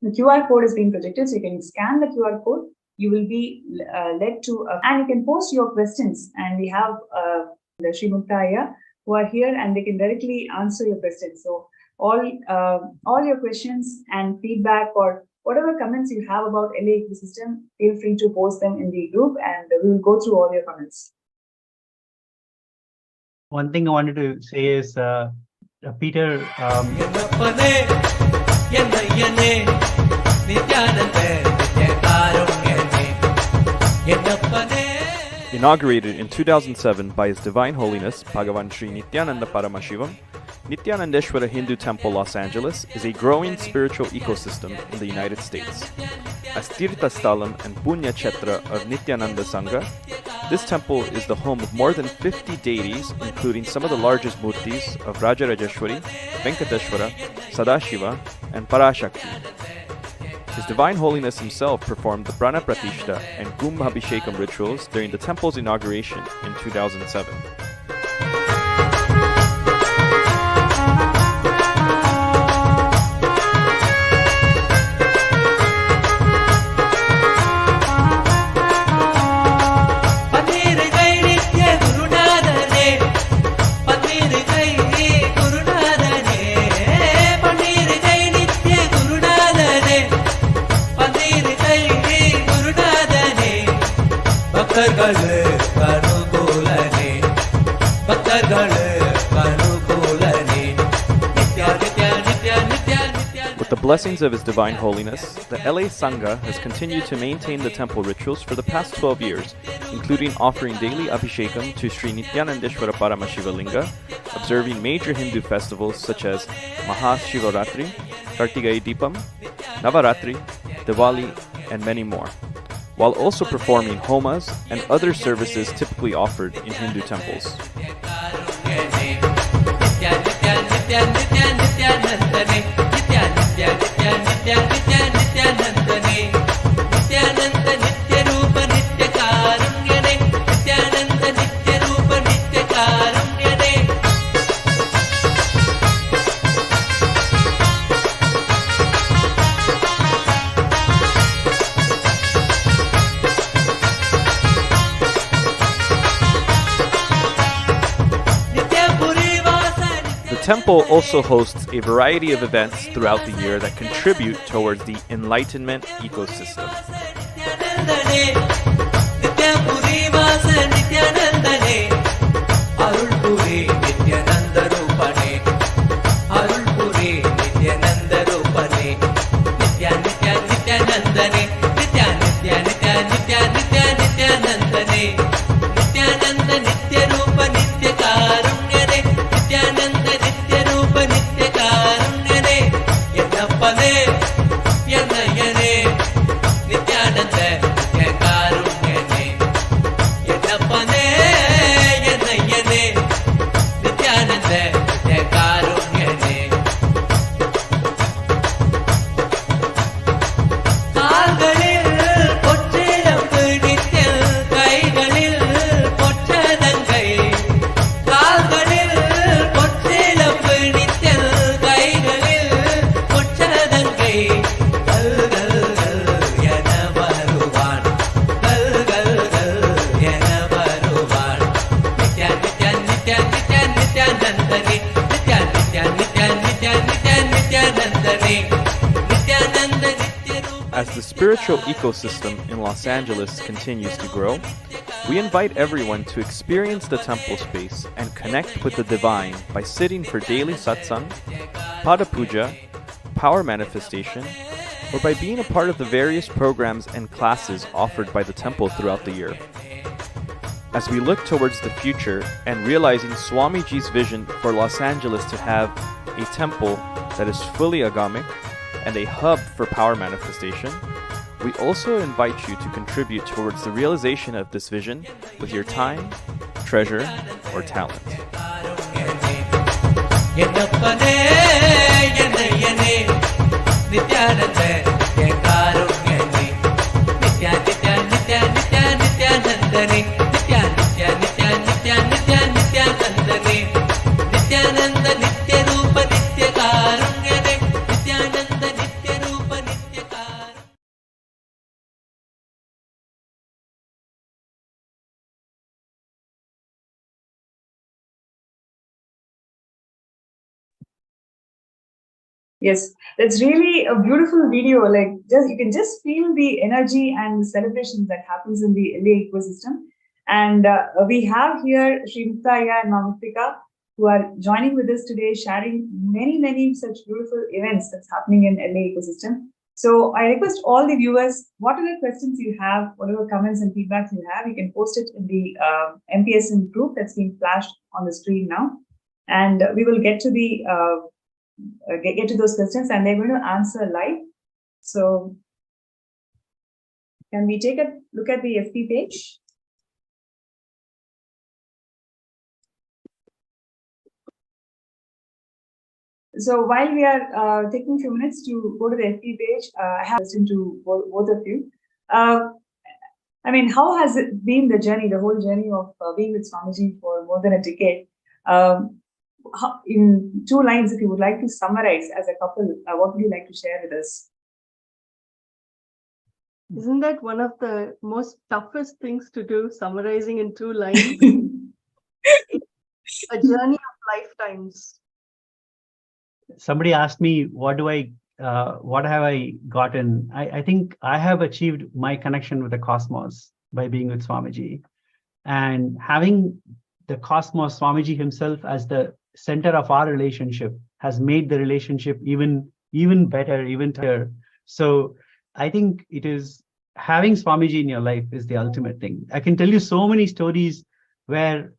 Speaker 5: the QR code is being projected, so you can scan the QR code. You will be led to, and you can post your questions. And we have the Sri Muktaya who are here, and they can directly answer your questions. So all your questions and feedback or whatever comments you have about LA ecosystem, feel free to post them in the group, and we will go through all your comments.
Speaker 1: One thing I wanted to say is, Peter,
Speaker 6: Inaugurated in 2007 by His Divine Holiness Bhagavan Sri Nithyananda Paramashivam, Nithyanandeshwara Hindu Temple, Los Angeles is a growing spiritual ecosystem in the United States. As Tirtha Sthalam and Punya Chetra of Nithyananda Sangha, this temple is the home of more than 50 deities, including some of the largest murtis of Rajarajeshwari, Venkateshwara, Sadashiva, and Parashakti. His Divine Holiness himself performed the Prana Pratishta and Kumbhabhishekam rituals during the temple's inauguration in 2007. With the blessings of His Divine Holiness, the LA Sangha has continued to maintain the temple rituals for the past 12 years, including offering daily abhishekam to Sri Nithyanandeshwara Paramashiva Linga observing major Hindu festivals such as Mahashivaratri, Kartigai Deepam, Navaratri, Diwali, and many more, while also performing homas and other services typically offered in Hindu temples. The temple also hosts a variety of events throughout the year that contribute towards the enlightenment ecosystem. As the spiritual ecosystem in Los Angeles continues to grow, we invite everyone to experience the temple space and connect with the divine by sitting for daily satsang, pada puja, power manifestation, or by being a part of the various programs and classes offered by the temple throughout the year. As we look towards the future and realizing Swamiji's vision for Los Angeles to have a temple that is fully agamic and a hub for power manifestation, we also invite you to contribute towards the realization of this vision with your time, treasure, or talent.
Speaker 5: Yes, that's really a beautiful video. Like, just you can just feel the energy and the celebrations that happens in the LA ecosystem. And we have here Sri Muttaya and Mamuktika, who are joining with us today, sharing many such beautiful events that's happening in LA ecosystem. So I request all the viewers, whatever questions you have, whatever comments and feedbacks you have, you can post it in the MPSN group that's being flashed on the screen now, and we will get to the get to those questions, and they're going to answer live. So can we take a look at the FB page? So while we are taking a few minutes to go to the FB page, I have a question to both of you. I mean, how has it been the journey, the whole journey of being with Swamiji for more than a decade? In 2 lines, if you would like to summarize as a couple, what would you like to share with us?
Speaker 3: Isn't that one of the most toughest things to do, summarizing in 2 lines? It's a journey of lifetimes.
Speaker 1: Somebody asked me, what have I gotten? I think I have achieved my connection with the cosmos by being with Swamiji, and having the cosmos, Swamiji himself, as the center of our relationship has made the relationship even better, even tighter. So I think it is having Swamiji in your life is the ultimate thing. I can tell you so many stories where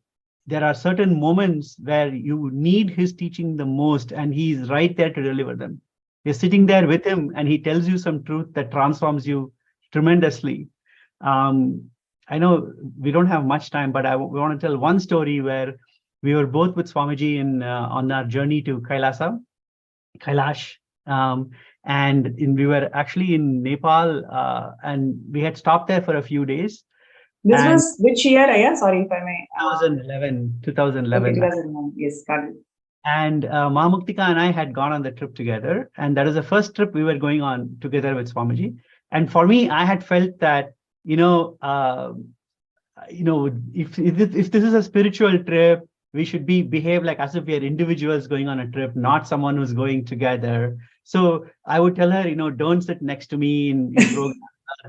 Speaker 1: there are certain moments where you need his teaching the most, and he's right there to deliver them. You're sitting there with him, and he tells you some truth that transforms you tremendously. I know we don't have much time, but we want to tell one story where we were both with Swamiji on our journey to Kailash. We were actually in Nepal, and we had stopped there for a few days.
Speaker 5: This was which year, Aya? Sorry if I may.
Speaker 1: 2011.
Speaker 5: Okay, 2011. Yes, got it.
Speaker 1: And Mahamuktika and I had gone on the trip together. And that is the first trip we were going on together with Swamiji. And for me, I had felt that, if this is a spiritual trip, we should behave like as if we are individuals going on a trip, not someone who's going together. So I would tell her, don't sit next to me in program.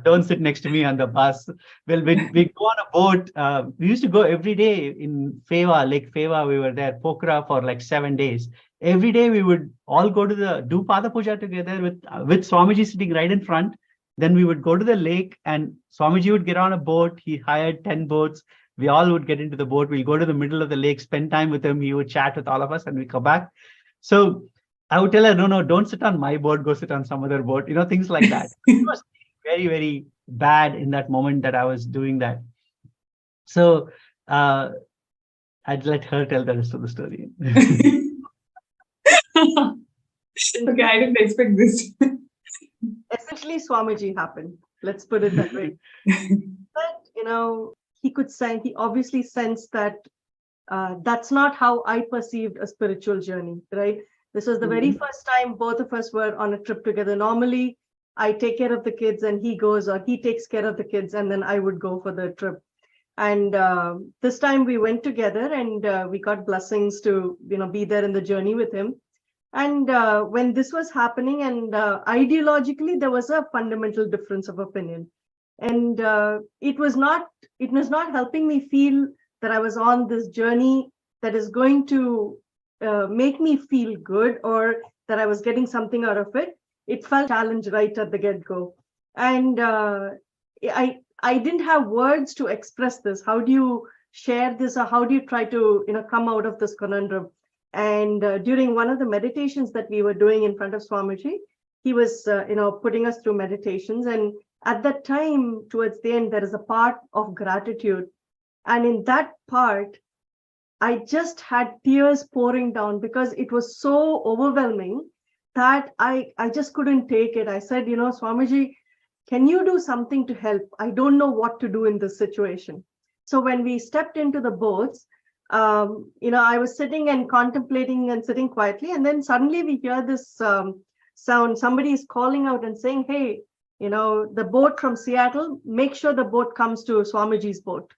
Speaker 1: Don't sit next to me on the bus. Well, when we go on a boat, we used to go every day in Lake Feva. We were there, Pokhara, for like 7 days. Every day we would all go to do Pada Puja together with Swamiji sitting right in front. Then we would go to the lake, and Swamiji would get on a boat. He hired 10 boats. We all would get into the boat. We'll go to the middle of the lake, spend time with him. He would chat with all of us, and we come back. So I would tell her, no, don't sit on my boat. Go sit on some other boat. Things like that. It was very, very bad in that moment that I was doing that. So I'd let her tell the rest of the story.
Speaker 5: Okay, I didn't expect this.
Speaker 3: Essentially, Swamiji happened. Let's put it that way. But, he obviously sensed that that's not how I perceived a spiritual journey, right? This was the very first time both of us were on a trip together. Normally, I take care of the kids and he goes, or he takes care of the kids, and then I would go for the trip. And this time we went together, and we got blessings to, be there in the journey with him. And when this was happening, and ideologically, there was a fundamental difference of opinion. And it was not helping me feel that I was on this journey that is going to make me feel good, or that I was getting something out of it. It felt a challenge right at the get-go. And I didn't have words to express this. How do you share this, or how do you try to come out of this conundrum? And during one of the meditations that we were doing in front of Swamiji, he was putting us through meditations. And at that time, towards the end, there is a part of gratitude. And in that part, I just had tears pouring down because it was so overwhelming that I just couldn't take it. I said, Swamiji, can you do something to help? I don't know what to do in this situation. So when we stepped into the boats, I was sitting and contemplating and sitting quietly. And then suddenly we hear this sound. Somebody is calling out and saying, hey, the boat from Seattle, make sure the boat comes to Swamiji's boat.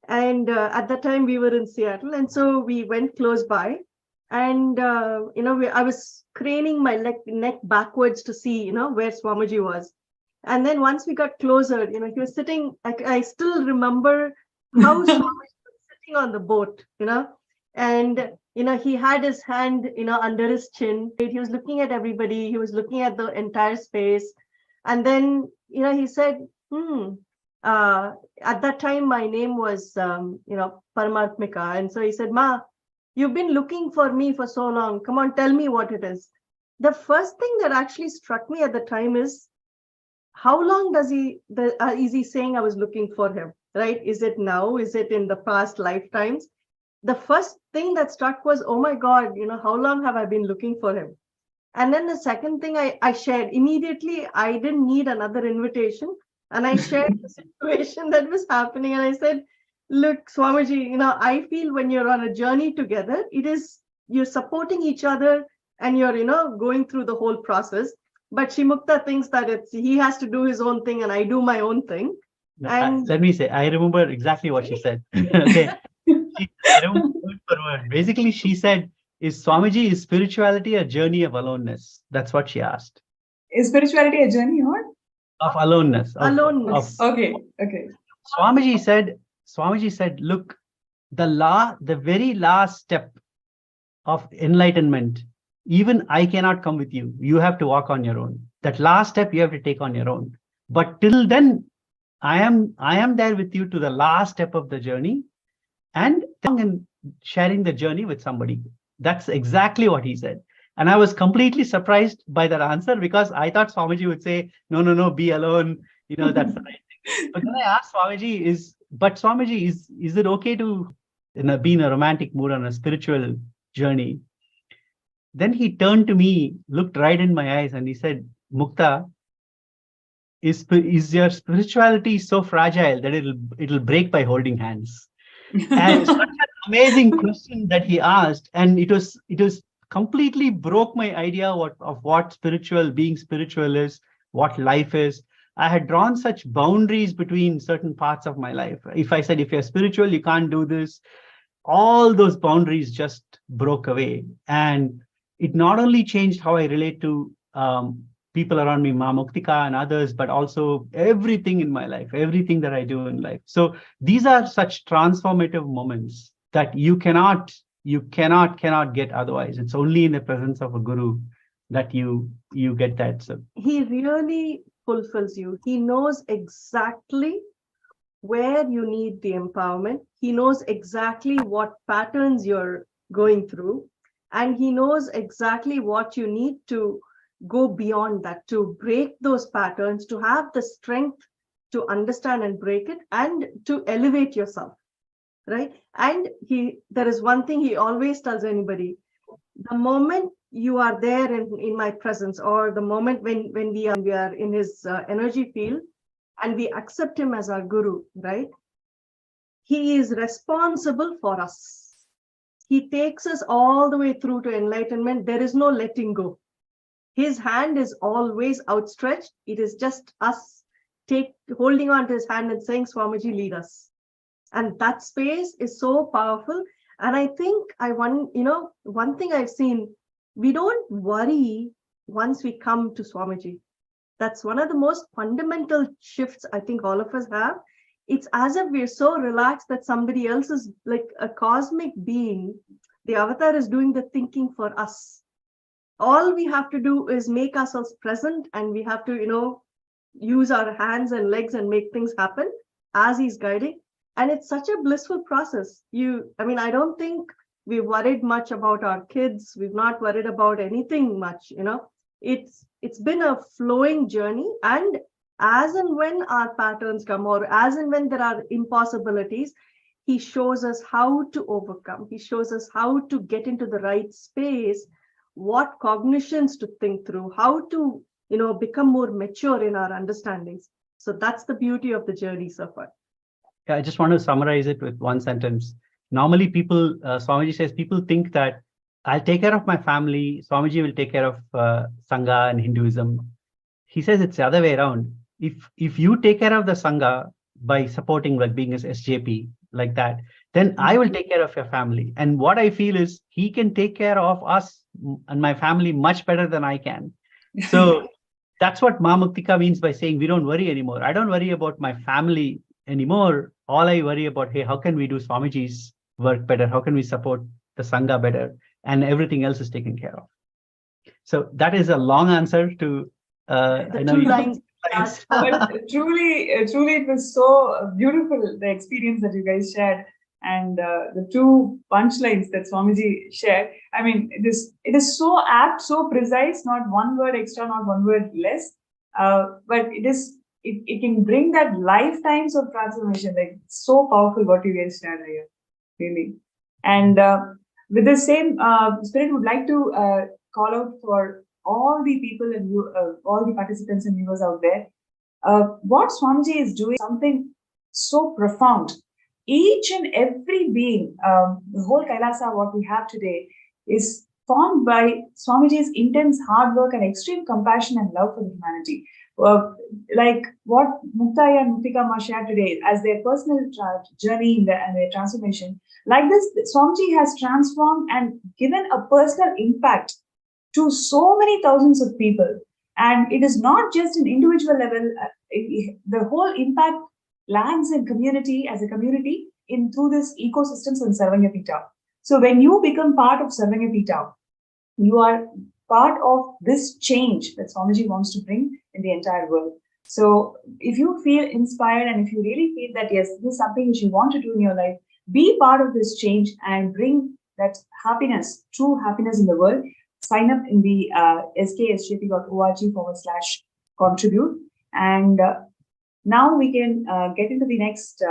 Speaker 3: And at that time we were in Seattle. And so we went close by, and, I was craning my neck backwards to see, where Swamiji was. And then once we got closer, he was sitting, I still remember how Swamiji was sitting on the boat, and, he had his hand, under his chin. He was looking at everybody. He was looking at the entire space. And then, he said, at that time, my name was, Paramatmika. And so he said, Ma, you've been looking for me for so long. Come on, tell me what it is. The first thing that actually struck me at the time is, how long is he saying I was looking for him, right? Is it now? Is it in the past lifetimes? The first thing that struck was, oh my God, how long have I been looking for him? And then the second thing I shared, immediately, I didn't need another invitation. And I shared the situation that was happening. And I said, look, Swamiji, I feel when you're on a journey together, you're supporting each other, and you're, going through the whole process. But Shimukta thinks that he has to do his own thing and I do my own thing. And
Speaker 1: let me say, I remember exactly what she said. Okay. I remember word for word. Basically, she said, is spirituality a journey of aloneness? That's what she asked.
Speaker 5: Is spirituality a journey or?
Speaker 1: Of aloneness.
Speaker 5: Okay.
Speaker 1: Swamiji said, look, the very last step of enlightenment, even I cannot come with you. You have to walk on your own. That last step you have to take on your own. But till then, I am there with you to the last step of the journey. And sharing the journey with somebody. That's exactly what he said. And I was completely surprised by that answer, because I thought Swamiji would say, no, no, no, be alone. That's the right thing. But then I asked Swamiji, is it okay to be in a romantic mood on a spiritual journey? Then he turned to me, looked right in my eyes, and he said, Mukta, is your spirituality so fragile that it'll break by holding hands? And such an amazing question that he asked, and it was completely broke my idea of what being spiritual is, what life is. I had drawn such boundaries between certain parts of my life. If I said, if you're spiritual, you can't do this, all those boundaries just broke away. And it not only changed how I relate to people around me, Ma Muktika and others, but also everything in my life, everything that I do in life. So these are such transformative moments that you cannot get otherwise. It's only in the presence of a guru that you get that. So
Speaker 3: he really fulfills you. He knows exactly where you need the empowerment. He knows exactly what patterns you're going through, and he knows exactly what you need to go beyond that, to break those patterns, to have the strength to understand and break it, and to elevate yourself, right? And there is one thing he always tells anybody: the moment you are there in my presence, or the moment when we are in his energy field, and we accept him as our guru, right? He is responsible for us. He takes us all the way through to enlightenment. There is no letting go. His hand is always outstretched. It is just us holding on to his hand and saying, Swamiji, lead us. And that space is so powerful. And I think one thing I've seen, we don't worry once we come to Swamiji. That's one of the most fundamental shifts I think all of us have. It's as if we're so relaxed that somebody else is like a cosmic being. The avatar is doing the thinking for us. All we have to do is make ourselves present, and we have to, use our hands and legs and make things happen as he's guiding. And it's such a blissful process. I don't think we've worried much about our kids. We've not worried about anything much, It's been a flowing journey. And as and when our patterns come, or as and when there are impossibilities, he shows us how to overcome. He shows us how to get into the right space, what cognitions to think through, how to, become more mature in our understandings. So that's the beauty of the journey so far.
Speaker 1: Yeah, I just want to summarize it with one sentence. Normally Swamiji says, people think that I'll take care of my family, Swamiji will take care of Sangha and Hinduism. He says it's the other way around. If you take care of the Sangha by supporting, like being as SJP, like that, then I will take care of your family. And what I feel is he can take care of us and my family much better than I can. So that's what Ma Muktika means by saying we don't worry anymore. I don't worry about my family anymore. All I worry about, hey, how can we do Swamiji's work better? How can we support the Sangha better? And everything else is taken care of. So that is a long answer to
Speaker 3: the two lines.
Speaker 5: But truly, it was so beautiful, the experience that you guys shared, and the two punchlines that Swamiji shared. I mean, it is so apt, so precise, not one word extra, not one word less, but it can bring that lifetimes of transformation. Like, so powerful what you guys shared here, really. And with the same spirit, would like to call out for all the people and all the participants and viewers out there. What Swamiji is doing, something so profound. Each and every being, the whole Kailasa, what we have today, is formed by Swamiji's intense hard work and extreme compassion and love for humanity. Like what Mukta and Muktika Ma shared today as their personal journey and their transformation. Like this, Swamiji has transformed and given a personal impact to so many thousands of people. And it is not just an individual level, the whole impact lands in community, as a community, through this ecosystems in Sarvanyapita. So when you become part of Sarvanyapita, you are part of this change that Swamiji wants to bring in the entire world. So if you feel inspired, and if you really feel that, yes, this is something which you want to do in your life, be part of this change and bring that happiness, true happiness in the world, sign up in the sksjp.org/contribute. And now we can get into the next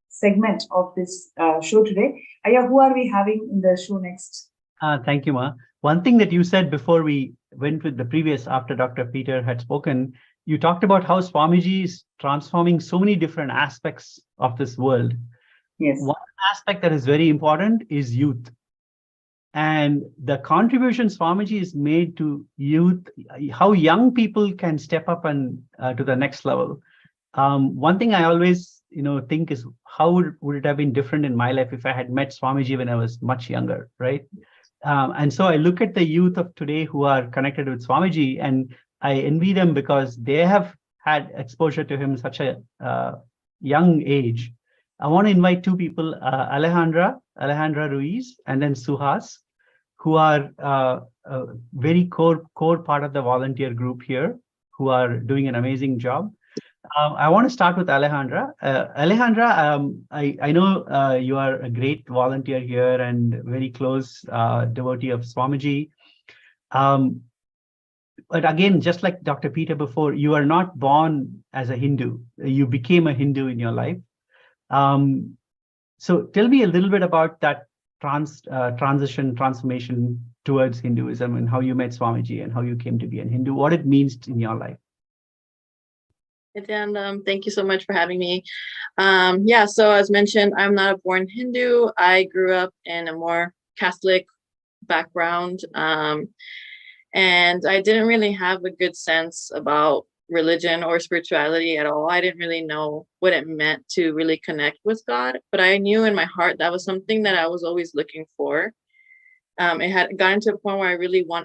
Speaker 5: segment of this show today. Aya, who are we having in the show next?
Speaker 1: Thank you, Ma. One thing that you said before we went with the previous, after Dr. Peter had spoken, you talked about how Swamiji is transforming so many different aspects of this world.
Speaker 5: Yes.
Speaker 1: One aspect that is very important is youth. And the contribution Swamiji has made to youth, how young people can step up and to the next level. One thing I always think is how would it have been different in my life if I had met Swamiji when I was much younger, right? And so I look at the youth of today who are connected with Swamiji, and I envy them because they have had exposure to him such a young age. I want to invite two people, Alejandra Ruiz, and then Suhas, who are a very core part of the volunteer group here, who are doing an amazing job. I want to start with Alejandra. Alejandra, I know you are a great volunteer here and very close devotee of Swamiji. But again, just like Dr. Peter before, you are not born as a Hindu. You became a Hindu in your life. So tell me a little bit about that transformation towards Hinduism and how you met Swamiji and how you came to be a Hindu, what it means in your life.
Speaker 8: And thank you so much for having me. Yeah, so as mentioned, I'm not a born Hindu. I grew up in a more Catholic background, and I didn't really have a good sense about religion or spirituality at all. I didn't really know what it meant to really connect with God, but I knew in my heart that was something that I was always looking for. It had gotten to a point where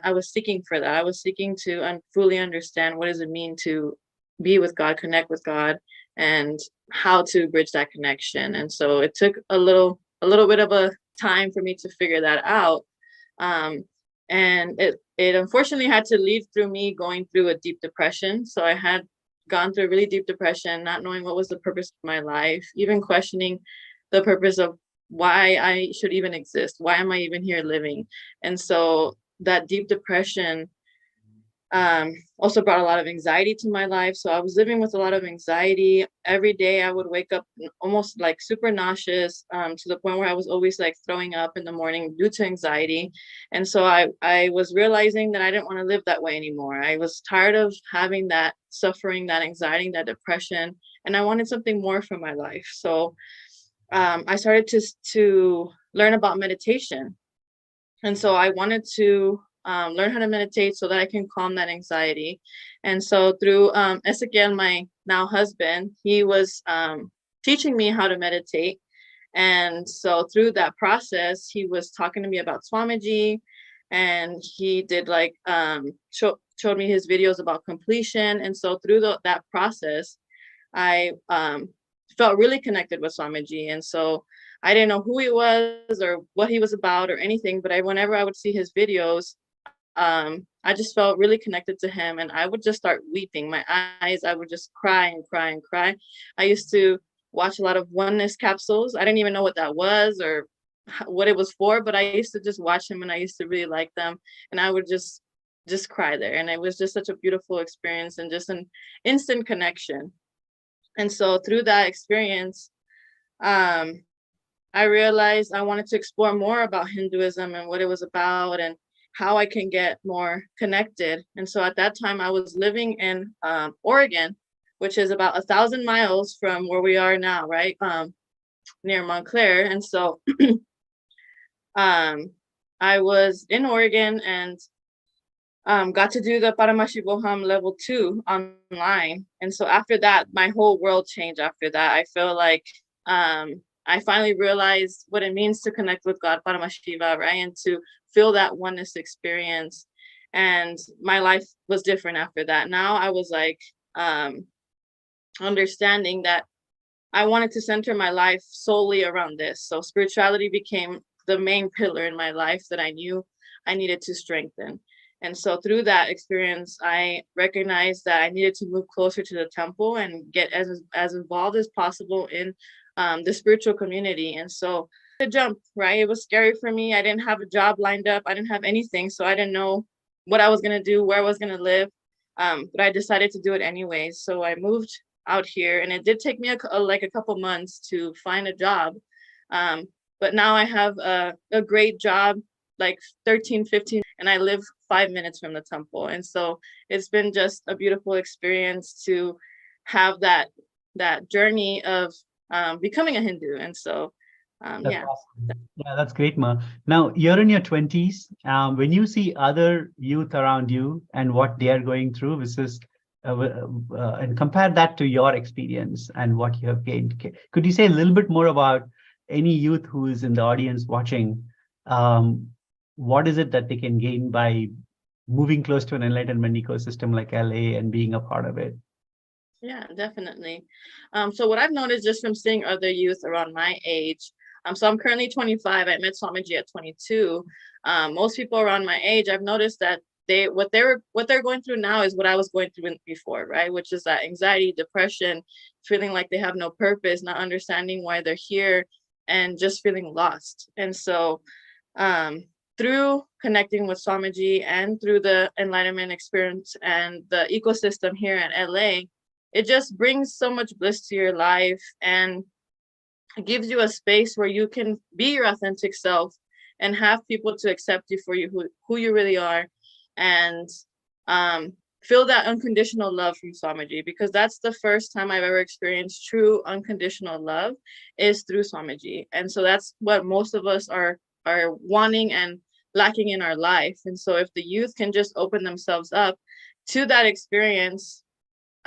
Speaker 8: I was seeking for that. I was seeking to fully understand what does it mean to be with God, connect with God, and how to bridge that connection. And so it took a little bit of a time for me to figure that out. And it unfortunately had to lead through me going through a deep depression. So I had gone through a really deep depression, not knowing what was the purpose of my life, even questioning the purpose of why I should even exist. Why am I even here living? And so that deep depression also brought a lot of anxiety to my life. So I was living with a lot of anxiety. Every day I would wake up almost like super nauseous, to the point where I was always like throwing up in the morning due to anxiety. And so I was realizing that I didn't want to live that way anymore. I was tired of having that suffering, that anxiety, that depression, and I wanted something more from my life. So I started to learn about meditation. And so I wanted to learn how to meditate so that I can calm that anxiety. And so through Ezekiel, my now husband, he was teaching me how to meditate. And so through that process, he was talking to me about Swamiji, and he did like showed me his videos about completion. And so through that process, I felt really connected with Swamiji. And so I didn't know who he was or what he was about or anything, but whenever I would see his videos, I just felt really connected to him, and I would just start weeping. My eyes, I would just cry and cry and cry. I used to watch a lot of oneness capsules. I didn't even know what that was or what it was for, but I used to just watch him, and I used to really like them, and I would just cry there. And it was just such a beautiful experience and just an instant connection. And so through that experience, I realized I wanted to explore more about Hinduism and what it was about and how I can get more connected. And so at that time I was living in Oregon, which is about 1,000 miles from where we are now, right? Near Montclair. And so I was in Oregon and got to do the Paramashivam level 2 online. And so after that, my whole world changed after that. I feel like I finally realized what it means to connect with God, Paramashiva, right? And to feel that oneness experience. And my life was different after that. Now I was like understanding that I wanted to center my life solely around this. So spirituality became the main pillar in my life that I knew I needed to strengthen. And so through that experience, I recognized that I needed to move closer to the temple and get as involved as possible in the spiritual community. And so the jump, right? It was scary for me. I didn't have a job lined up. I didn't have anything. So I didn't know what I was going to do, where I was going to live. But I decided to do it anyway. So I moved out here, and it did take me like a couple months to find a job. But now I have a great job, like 13, 15, and I live 5 minutes from the temple. And so it's been just a beautiful experience to have that journey of becoming a Hindu. And so, yeah.
Speaker 1: Awesome. Yeah, that's great, Ma. Now, you're in your 20s. When you see other youth around you and what they are going through, and compare that to your experience and what you have gained, could you say a little bit more about any youth who is in the audience watching? What is it that they can gain by moving close to an enlightenment ecosystem like LA and being a part of it?
Speaker 8: Yeah, definitely. So what I've noticed just from seeing other youth around my age, so I'm currently 25. I met Swamiji at 22. Most people around my age, I've noticed that what they're going through now is what I was going through before, right? Which is that anxiety, depression, feeling like they have no purpose, not understanding why they're here, and just feeling lost. And so through connecting with Swamiji and through the enlightenment experience and the ecosystem here at LA, it just brings so much bliss to your life, and it gives you a space where you can be your authentic self and have people to accept you for who you really are, and feel that unconditional love from Swamiji, because that's the first time I've ever experienced true unconditional love is through Swamiji. And so that's what most of us are wanting and lacking in our life. And so if the youth can just open themselves up to that experience,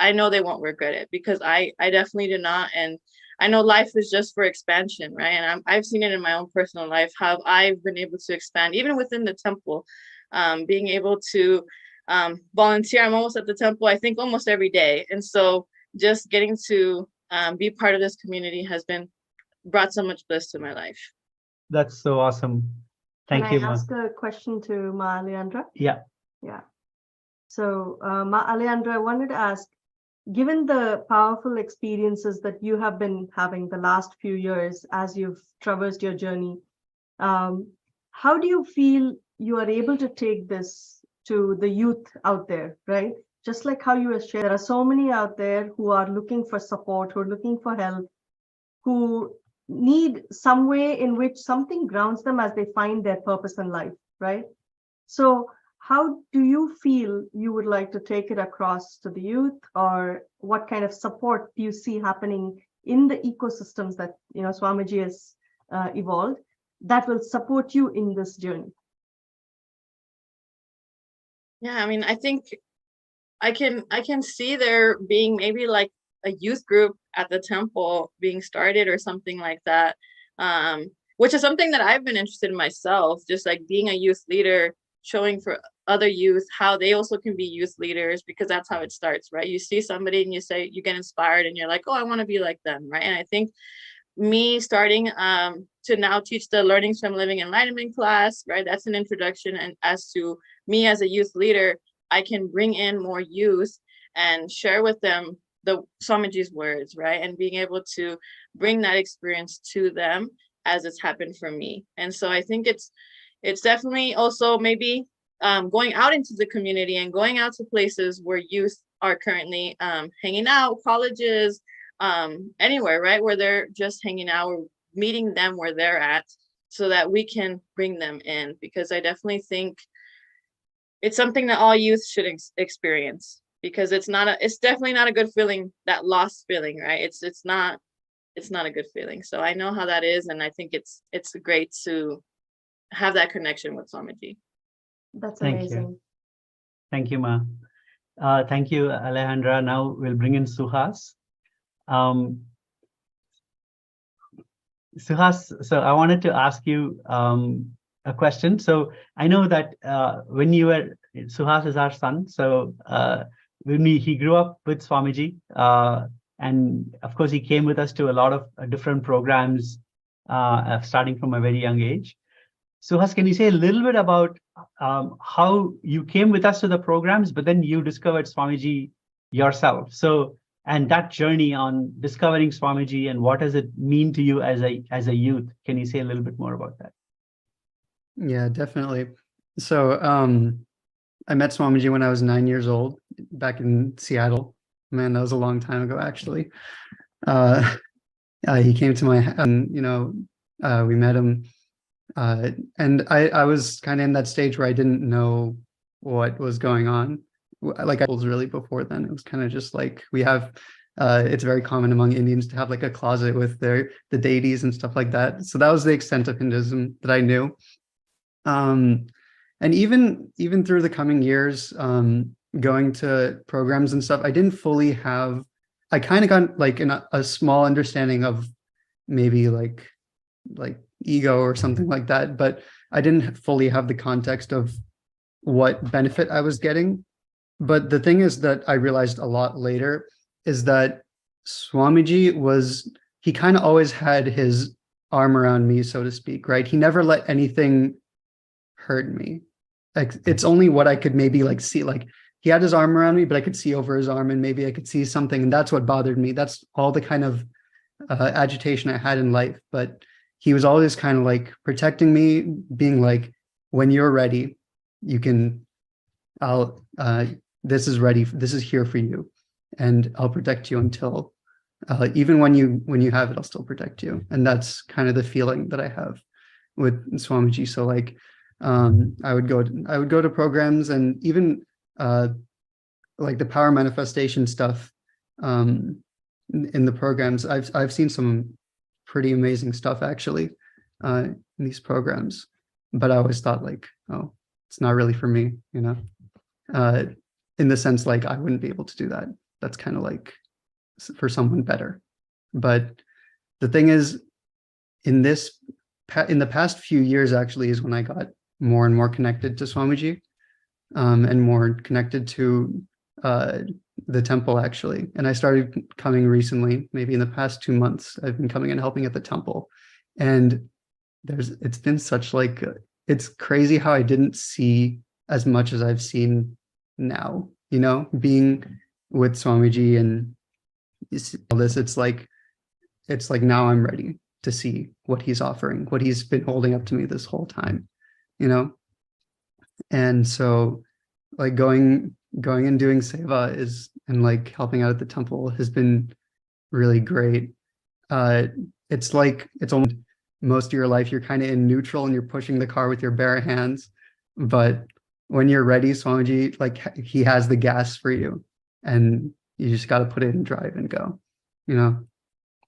Speaker 8: I know they won't regret it, because I definitely did not. And I know life is just for expansion, right? And I've seen it in my own personal life, how I've been able to expand, even within the temple, being able to volunteer. I'm almost at the temple, I think, almost every day. And so just getting to be part of this community has brought so much bliss to my life.
Speaker 1: That's so awesome. Thank you,
Speaker 3: Can I
Speaker 1: Ma.
Speaker 3: ask a question to Ma Alejandra?
Speaker 1: Yeah.
Speaker 3: Yeah. So, Ma Alejandra, I wanted to ask, given the powerful experiences that you have been having the last few years as you've traversed your journey, how do you feel you are able to take this to the youth out there, right? Just like how you were sharing, there are so many out there who are looking for support, who are looking for help, who need some way in which something grounds them as they find their purpose in life, right? So how do you feel you would like to take it across to the youth, or what kind of support do you see happening in the ecosystems that Swamiji has evolved that will support you in this journey?
Speaker 8: Yeah, I mean, I think I can see there being maybe like a youth group at the temple being started or something like that, which is something that I've been interested in myself, just like being a youth leader, showing for other youth how they also can be youth leaders, because that's how it starts, right? You see somebody and you get inspired and you're like, oh, I want to be like them, right? And I think me starting to now teach the Learnings from Living Enlightenment class, right? That's an introduction. And as to me as a youth leader, I can bring in more youth and share with them the Swamiji's words, right? And being able to bring that experience to them as it's happened for me. And so I think it's definitely also maybe going out into the community and going out to places where youth are currently hanging out, colleges, anywhere, right? Where they're just hanging out, or meeting them where they're at, so that we can bring them in, because I definitely think it's something that all youth should experience, because it's definitely not a good feeling, that lost feeling, right? It's not a good feeling. So I know how that is, and I think it's great to have that connection with Swamiji.
Speaker 3: That's amazing.
Speaker 1: Thank you, Ma. Thank you, Alejandra. Now we'll bring in Suhas. Suhas, so I wanted to ask you a question. So I know that when you were, Suhas is our son. So when he grew up with Swamiji, and of course he came with us to a lot of different programs, starting from a very young age. Suhas, can you say a little bit about how you came with us to the programs, but then you discovered Swamiji yourself? So and that journey on discovering Swamiji and what does it mean to you as a youth. Can you say a little bit more about that?
Speaker 9: Yeah, definitely. So I met Swamiji when I was 9 years old back in Seattle. Man, that was a long time ago, actually. He came to my, we met him. And I was kind of in that stage where I didn't know what was going on. Like I was really before then. It was kind of just like we have, it's very common among Indians to have like a closet with the deities and stuff like that. So that was the extent of Hinduism that I knew. And even through the coming years, going to programs and stuff, I didn't fully have, I kind of got like a small understanding of maybe like ego or something like that, but I didn't fully have the context of what benefit I was getting. But the thing is that I realized a lot later is that Swamiji he kind of always had his arm around me, so to speak, right? He never let anything hurt me. Like it's only what I could maybe like see, like he had his arm around me, but I could see over his arm and maybe I could see something. And that's what bothered me. That's all the kind of agitation I had in life. But he was always kind of like protecting me, being like, when you're ready, this is ready. This is here for you. And I'll protect you until, even when you have it, I'll still protect you. And that's kind of the feeling that I have with Swamiji. So like, I would go to programs and even like the power manifestation stuff in the programs. I've seen some pretty amazing stuff actually in these programs, but I always thought like, oh, it's not really for me, in the sense like I wouldn't be able to do that. That's kind of like for someone better. But the thing is, in the past few years actually is when I got more and more connected to Swamiji, and more connected to the temple actually. And I started coming recently, maybe in the past 2 months, I've been coming and helping at the temple. And it's been such like, it's crazy how I didn't see as much as I've seen now, being with Swamiji and all this, it's like now I'm ready to see what he's offering, what he's been holding up to me this whole time, And so like going and doing seva and like helping out at the temple has been really great. It's like, it's almost most of your life, you're kind of in neutral and you're pushing the car with your bare hands. But when you're ready, Swamiji, like he has the gas for you and you just got to put it in drive and go,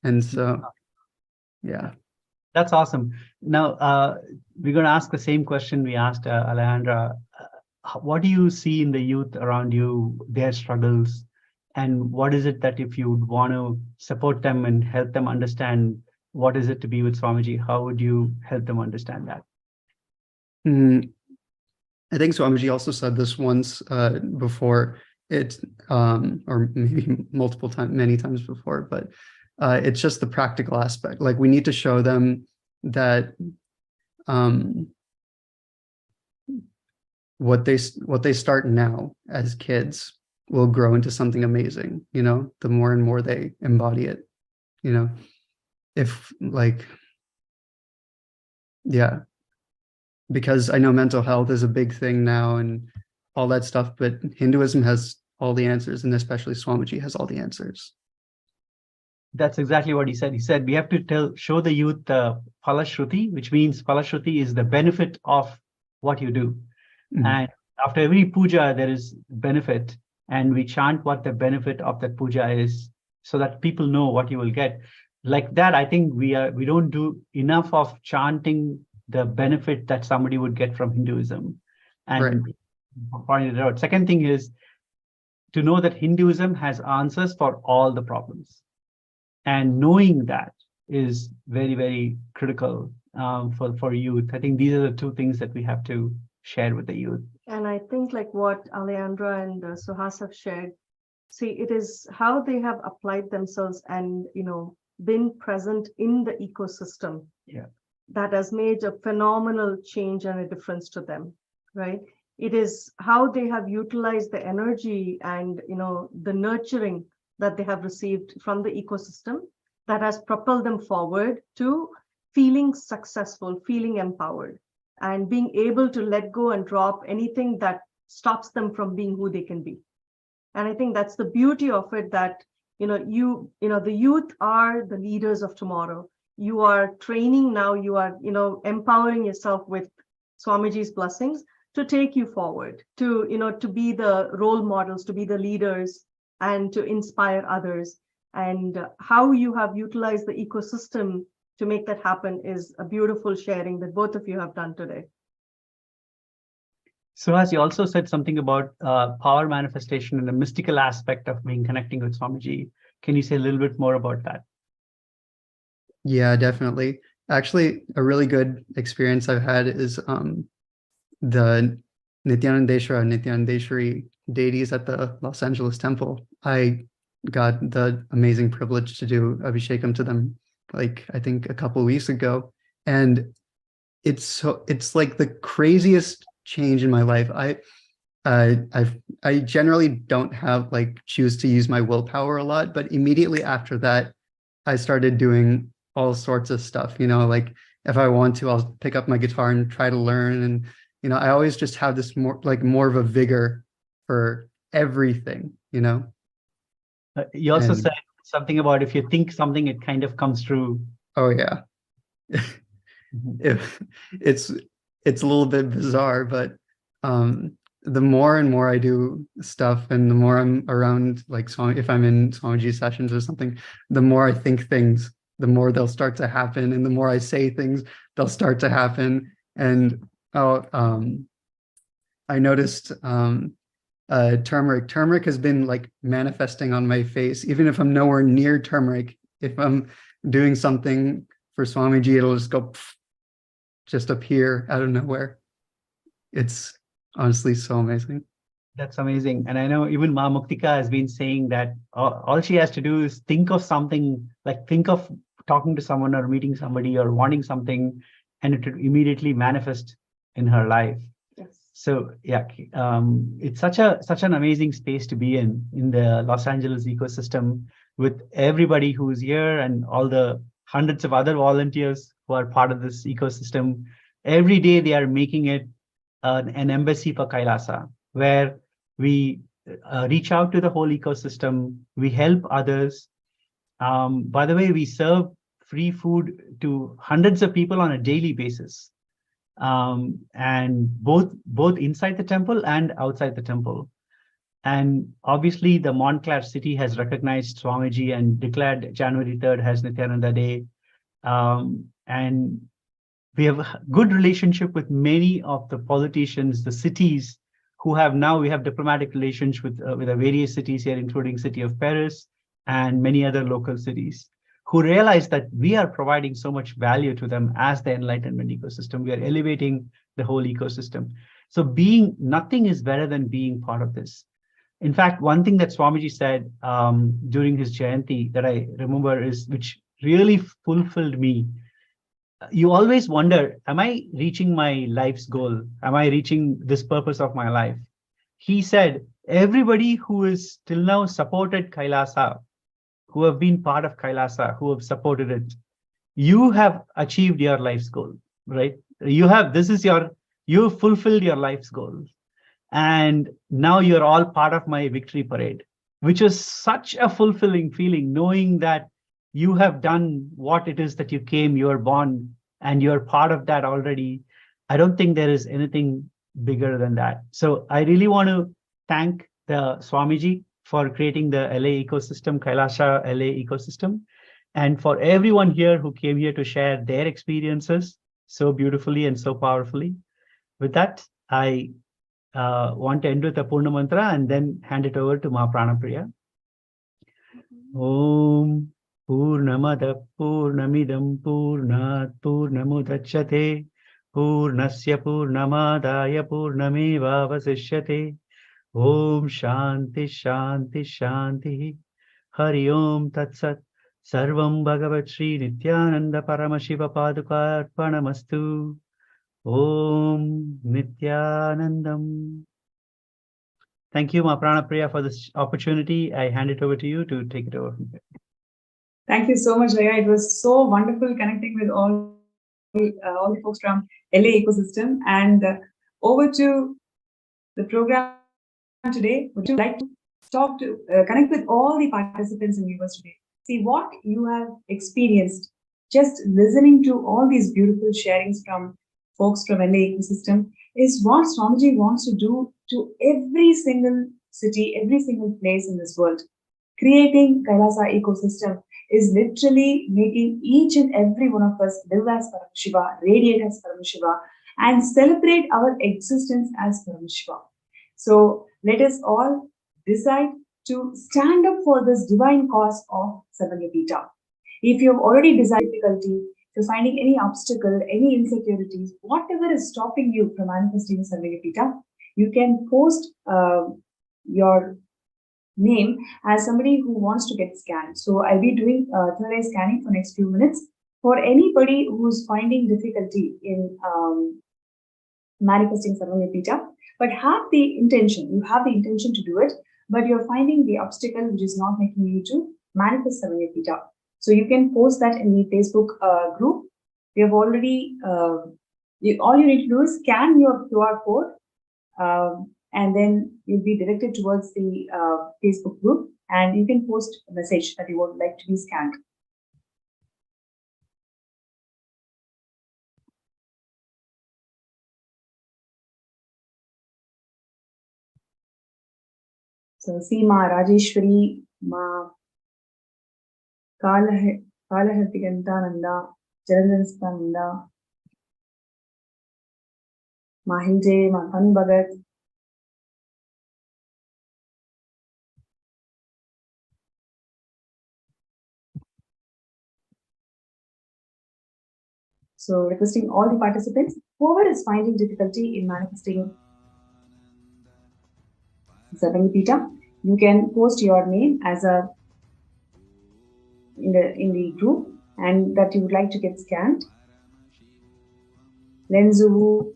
Speaker 9: And so, yeah.
Speaker 1: That's awesome. Now, we're going to ask the same question we asked Alejandra. What do you see in the youth around you, their struggles, and what is it that if you would want to support them and help them understand what is it to be with Swamiji, how would you help them understand that?
Speaker 9: I think Swamiji also said this once before, or maybe multiple times, many times before, but it's just the practical aspect. Like we need to show them that what they start now as kids will grow into something amazing, the more and more they embody it, if like, yeah, because I know mental health is a big thing now and all that stuff, but Hinduism has all the answers, and especially Swamiji has all the answers.
Speaker 1: That's exactly what he said. He said, we have to show the youth Phalashruti, which means Phalashruti is the benefit of what you do. Mm-hmm. And after every puja, there is benefit. And we chant what the benefit of that puja is so that people know what you will get. Like that, I think we don't do enough of chanting the benefit that somebody would get from Hinduism. And pointed it out. Second thing is to know that Hinduism has answers for all the problems. And knowing that is very, very critical for youth. I think these are the two things that we have to share with the youth.
Speaker 3: And I think like what Alejandra and Suhas have shared, see, it is how they have applied themselves and, been present in the ecosystem.
Speaker 1: Yeah.
Speaker 3: That has made a phenomenal change and a difference to them, right? It is how they have utilized the energy and, the nurturing that they have received from the ecosystem that has propelled them forward to feeling successful, feeling empowered, and being able to let go and drop anything that stops them from being who they can be. And I think that's the beauty of it, that the youth are the leaders of tomorrow. You are training now, you are empowering yourself with Swamiji's blessings to take you forward, to be the role models, to be the leaders, and to inspire others. And how you have utilized the ecosystem to make that happen is a beautiful sharing that both of you have done today.
Speaker 1: Suhas, you also said something about power manifestation and the mystical aspect of being connecting with Swamiji. Can you say a little bit more about that?
Speaker 9: Yeah, definitely. Actually, a really good experience I've had is the Nithyanandeshwara, Nithyanandeshwari deities at the Los Angeles temple. I got the amazing privilege to do Abhishekam to them, like I think a couple of weeks ago. And it's like the craziest change in my life. I generally don't choose to use my willpower a lot, but immediately after that, I started doing all sorts of stuff, like if I want to, I'll pick up my guitar and try to learn. And, I always just have this more of a vigor for everything,
Speaker 1: You also
Speaker 9: And-
Speaker 1: said something about if you think something, it kind of comes true.
Speaker 9: Oh yeah. It's a little bit bizarre, but the more and more I do stuff and the more I'm around, like if I'm in Swamiji sessions or something, the more I think things, the more they'll start to happen, and the more I say things, they'll start to happen. And I noticed turmeric. Turmeric has been like manifesting on my face, even if I'm nowhere near turmeric. If I'm doing something for Swamiji, it'll just go just appear out of nowhere. It's honestly so amazing.
Speaker 1: That's amazing. And I know even Ma Muktika has been saying that all she has to do is think of something, like think of talking to someone or meeting somebody or wanting something, and it would immediately manifest in her life.
Speaker 3: Yes.
Speaker 1: So yeah, it's such an amazing space to be in the Los Angeles ecosystem, with everybody who's here and all the hundreds of other volunteers who are part of this ecosystem. Every day they are making it an embassy for Kailasa, where we reach out to the whole ecosystem, we help others. By the way, we serve free food to hundreds of people on a daily basis, and both inside the temple and outside the temple. And obviously, the Montclair city has recognized Swamiji and declared January 3rd as Nithyananda Day. And we have a good relationship with many of the politicians, the cities we have diplomatic relations with the various cities here, including city of Paris and many other local cities, who realize that we are providing so much value to them as the enlightenment ecosystem. We are elevating the whole ecosystem. So nothing is better than being part of this. In fact, one thing that Swamiji said during his Jayanti that I remember which really fulfilled me. You always wonder, am I reaching my life's goal? Am I reaching this purpose of my life? He said, everybody who is till now supported Kailasa, who have been part of Kailasa, who have supported it, you have achieved your life's goal, right? You fulfilled your life's goal. And now you're all part of my victory parade, which is such a fulfilling feeling, knowing that you have done what it is that you are born, and you're part of that already. I don't think there is anything bigger than that. So I really want to thank the Swamiji for creating the LA ecosystem, Kailasa LA ecosystem, and for everyone here who came here to share their experiences so beautifully and so powerfully. With that, I want to end with a Purna Mantra and then hand it over to Ma Pranapriya. Om Purnamada Purnamidam Purnat Purnamudachyate Purnasya Purnamadaya Purnameva Vasishyate. Om Shanti Shanti Shanti. Hari Om Tat Sat. Sarvam Bhagavat Shri Nithyananda Paramashiva Paduka Arpanamastu. Om Nithyanandam. Thank you, Ma Pranapriya, for this opportunity. I hand it over to you to take it over from here.
Speaker 5: Thank you so much, Raya. It was so wonderful connecting with all the folks from LA ecosystem. And over to the program today. Would you like to connect with all the participants and viewers today? See what you have experienced just listening to all these beautiful sharings from folks from LA ecosystem is what Swamiji wants to do to every single city, every single place in this world. Creating Kailasa ecosystem is literally making each and every one of us live as Paramashiva, radiate as Paramashiva, and celebrate our existence as Paramashiva. So let us all decide to stand up for this divine cause of Sarvanyapita. If you have already decided difficulty, if you're finding any obstacle, any insecurities, whatever is stopping you from manifesting Sarvanyapita, you can post your name as somebody who wants to get scanned. So I'll be doing third eye scanning for next few minutes. For anybody who's finding difficulty in manifesting Sarvanyapita, but have the intention, you have the intention to do it, but you're finding the obstacle which is not making you to manifest Sarvanyapita. So you can post that in the Facebook group. We have already, all you need to do is scan your QR code and then you'll be directed towards the Facebook group and you can post a message that you would like to be scanned. So see Ma Rajeshwari, Ma Kalahartigantananda, Jalanananda, Ma Hilde, Ma Kanu Bhagat. So requesting all the participants, whoever is finding difficulty in manifesting Sarvanyapita, you can post your name as a in the group and that you would like to get scanned. Lenzu,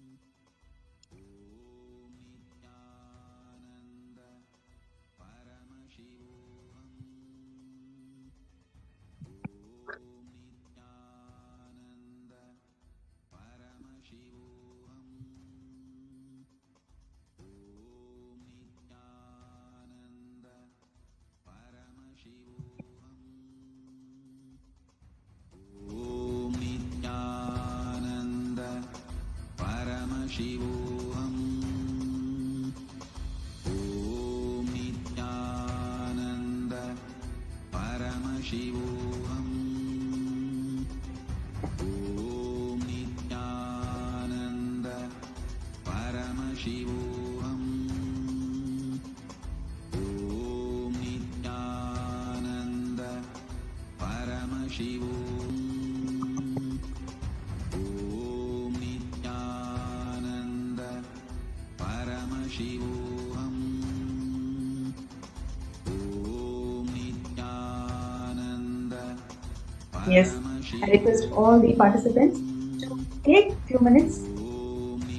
Speaker 5: yes, I request all the participants to take a few minutes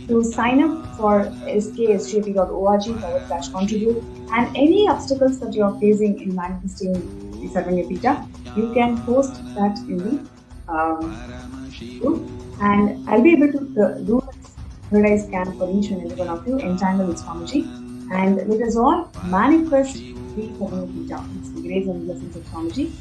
Speaker 5: to sign up for sksjp.org/contribute and any obstacles that you are facing in manifesting the Sarvanyapita, you can post that in the group and I'll be able to do a third eye scan for each and every one of you, entangle with Swamiji, and let us all manifest the Sarvanyapita. It's the grace and blessings of Swamiji.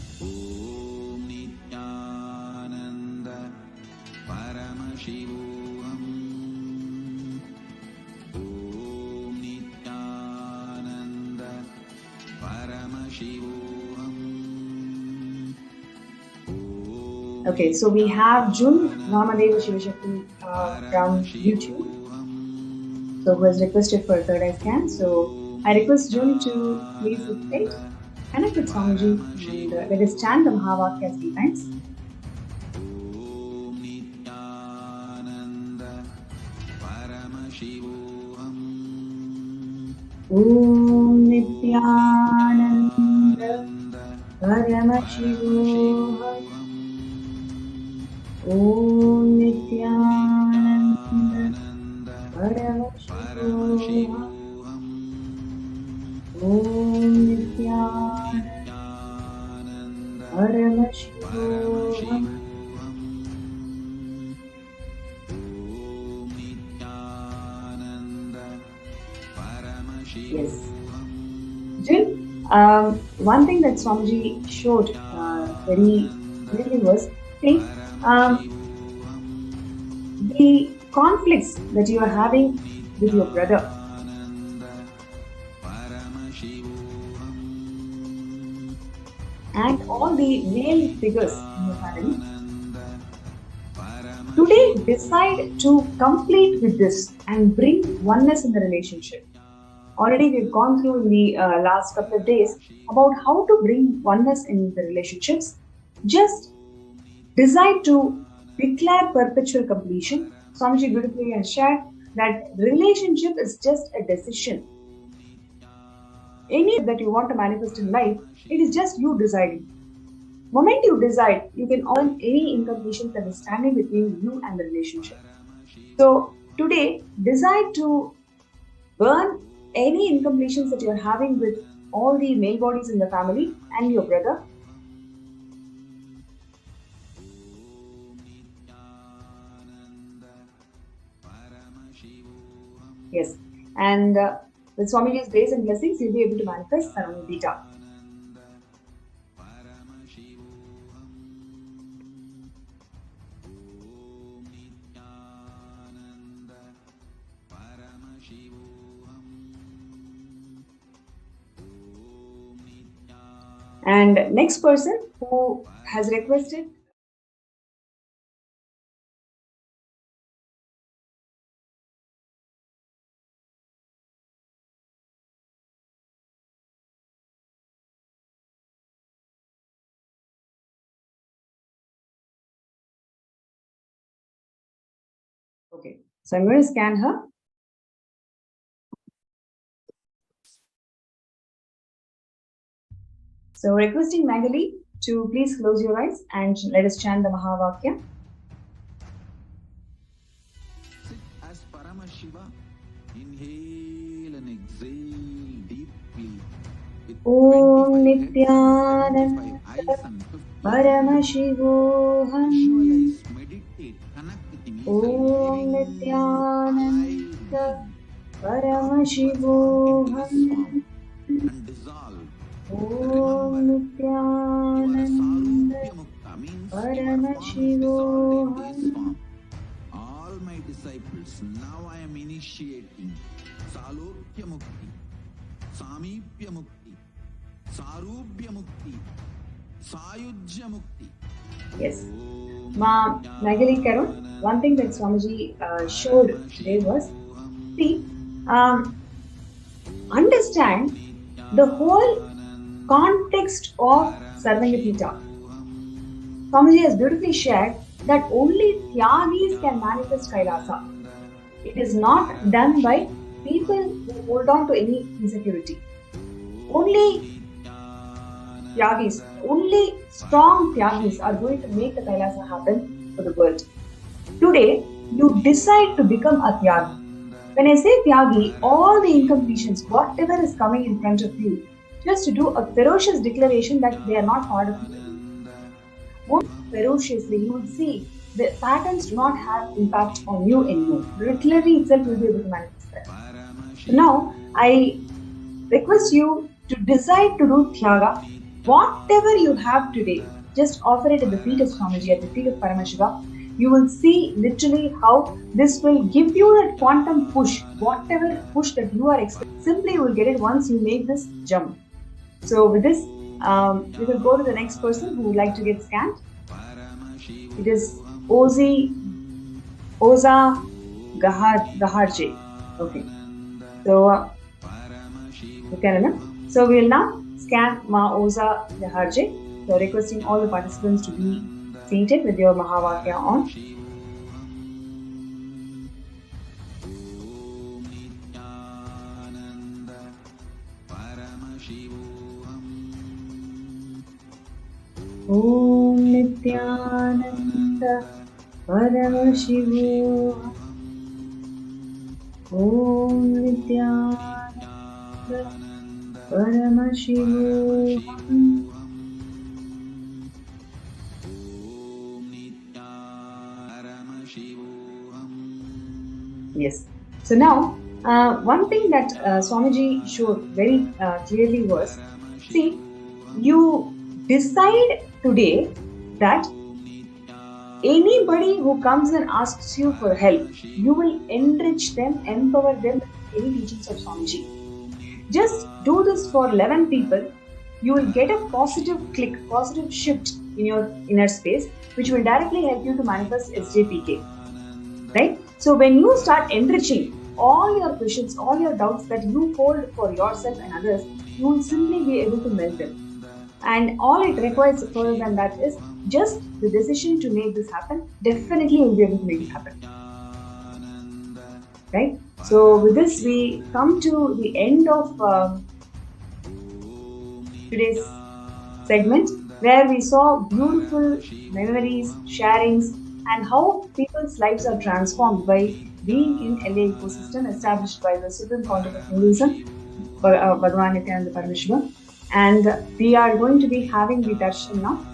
Speaker 5: Okay, so we have Jun Namadeva Shivashakti from YouTube, so who has requested for a third eye scan. So I request Jun to please dictate, connect with Swamiji, and let us chant the Mahavakyas 3 times. Om Nithyananda Paramashivam. Om Nithyananda Paramashivam. Om Nithyananda Paramashivam. Yes. Jill, one thing that Swamiji showed very clearly was, see, the conflicts that you are having with your brother. And all the male figures in your family. Today, decide to complete with this and bring oneness in the relationship. Already we've gone through in the last couple of days about how to bring oneness in the relationships. Just decide to declare perpetual completion. Swamiji beautifully has shared that relationship is just a decision. Any that you want to manifest in life, it is just you deciding. Moment you decide, you can earn any incompletion that is standing between you and the relationship. So today, decide to burn any incompletions that you are having with all the male bodies in the family and your brother. Yes, and with Swamiji's grace and blessings, you'll be able to manifest Sarvamya Beta. And next person who has requested. Okay, so I'm going to scan her. So requesting Magali to please close your eyes and let us chant the Mahavakya.
Speaker 10: Sit as Paramashiva, inhale and exhale deeply.
Speaker 5: Om Nithyananda Paramashivoham.
Speaker 10: Visualize, meditate, connect with me.
Speaker 5: Om Nithyananda Paramashivoham.
Speaker 10: And dissolve.
Speaker 5: Om Nithyananda Paramashivoham.
Speaker 10: All my disciples, now I am initiating Salokya Mukti, Samipya Mukti, Sarubhya Mukti, Sayujya Mukti.
Speaker 5: Yes. Ma Magali Karun, one thing that Swamiji showed today was, see, understand the whole context of Sarvamya Pita. Swamiji has beautifully shared that only Tyagis can manifest Kailasa. It is not done by people who hold on to any insecurity. Only Tyagis, only strong Tyagis are going to make the Kailasa happen for the world. Today, you decide to become a Tyagi. When I say Tyagi, all the incompletions, whatever is coming in front of you, just to do a ferocious declaration that they are not part of you. More ferociously, you will see the patterns do not have impact on you anymore. Literally itself will be able to manifest that. So now, I request you to decide to do Tyaga. Whatever you have today, just offer it at the feet of Swamiji, at the feet of Paramashiva. You will see literally how this will give you that quantum push. Whatever push that you are expecting, simply you will get it once you make this jump. So with this, we will go to the next person who would like to get scanned. It is Oza Gaharje. Okay. So, so we will now scan Ma Oza Gaharje. So requesting all the participants to be seated with your Mahavakya on. Om Nithyananda Paramashivam. Om Nithyananda Paramashivam. Yes. So now, one thing that Swamiji showed very clearly was, see, you decide today that anybody who comes and asks you for help, you will enrich them, empower them with any teachings of Swamiji. Just do this for 11 people. You will get a positive click, positive shift in your inner space, which will directly help you to manifest SJPK. Right? So when you start enriching all your questions, all your doubts that you hold for yourself and others, you will simply be able to melt them. And all it requires further than that is just the decision to make this happen. Definitely you will be able to make it happen. Right? So with this, we come to the end of today's segment, where we saw beautiful memories, sharings, and how people's lives are transformed by being in LA ecosystem established by the Supreme Content of Hinduism, Bhagavan Nithyananda Paramashivam. And we are going to be having the darshan now.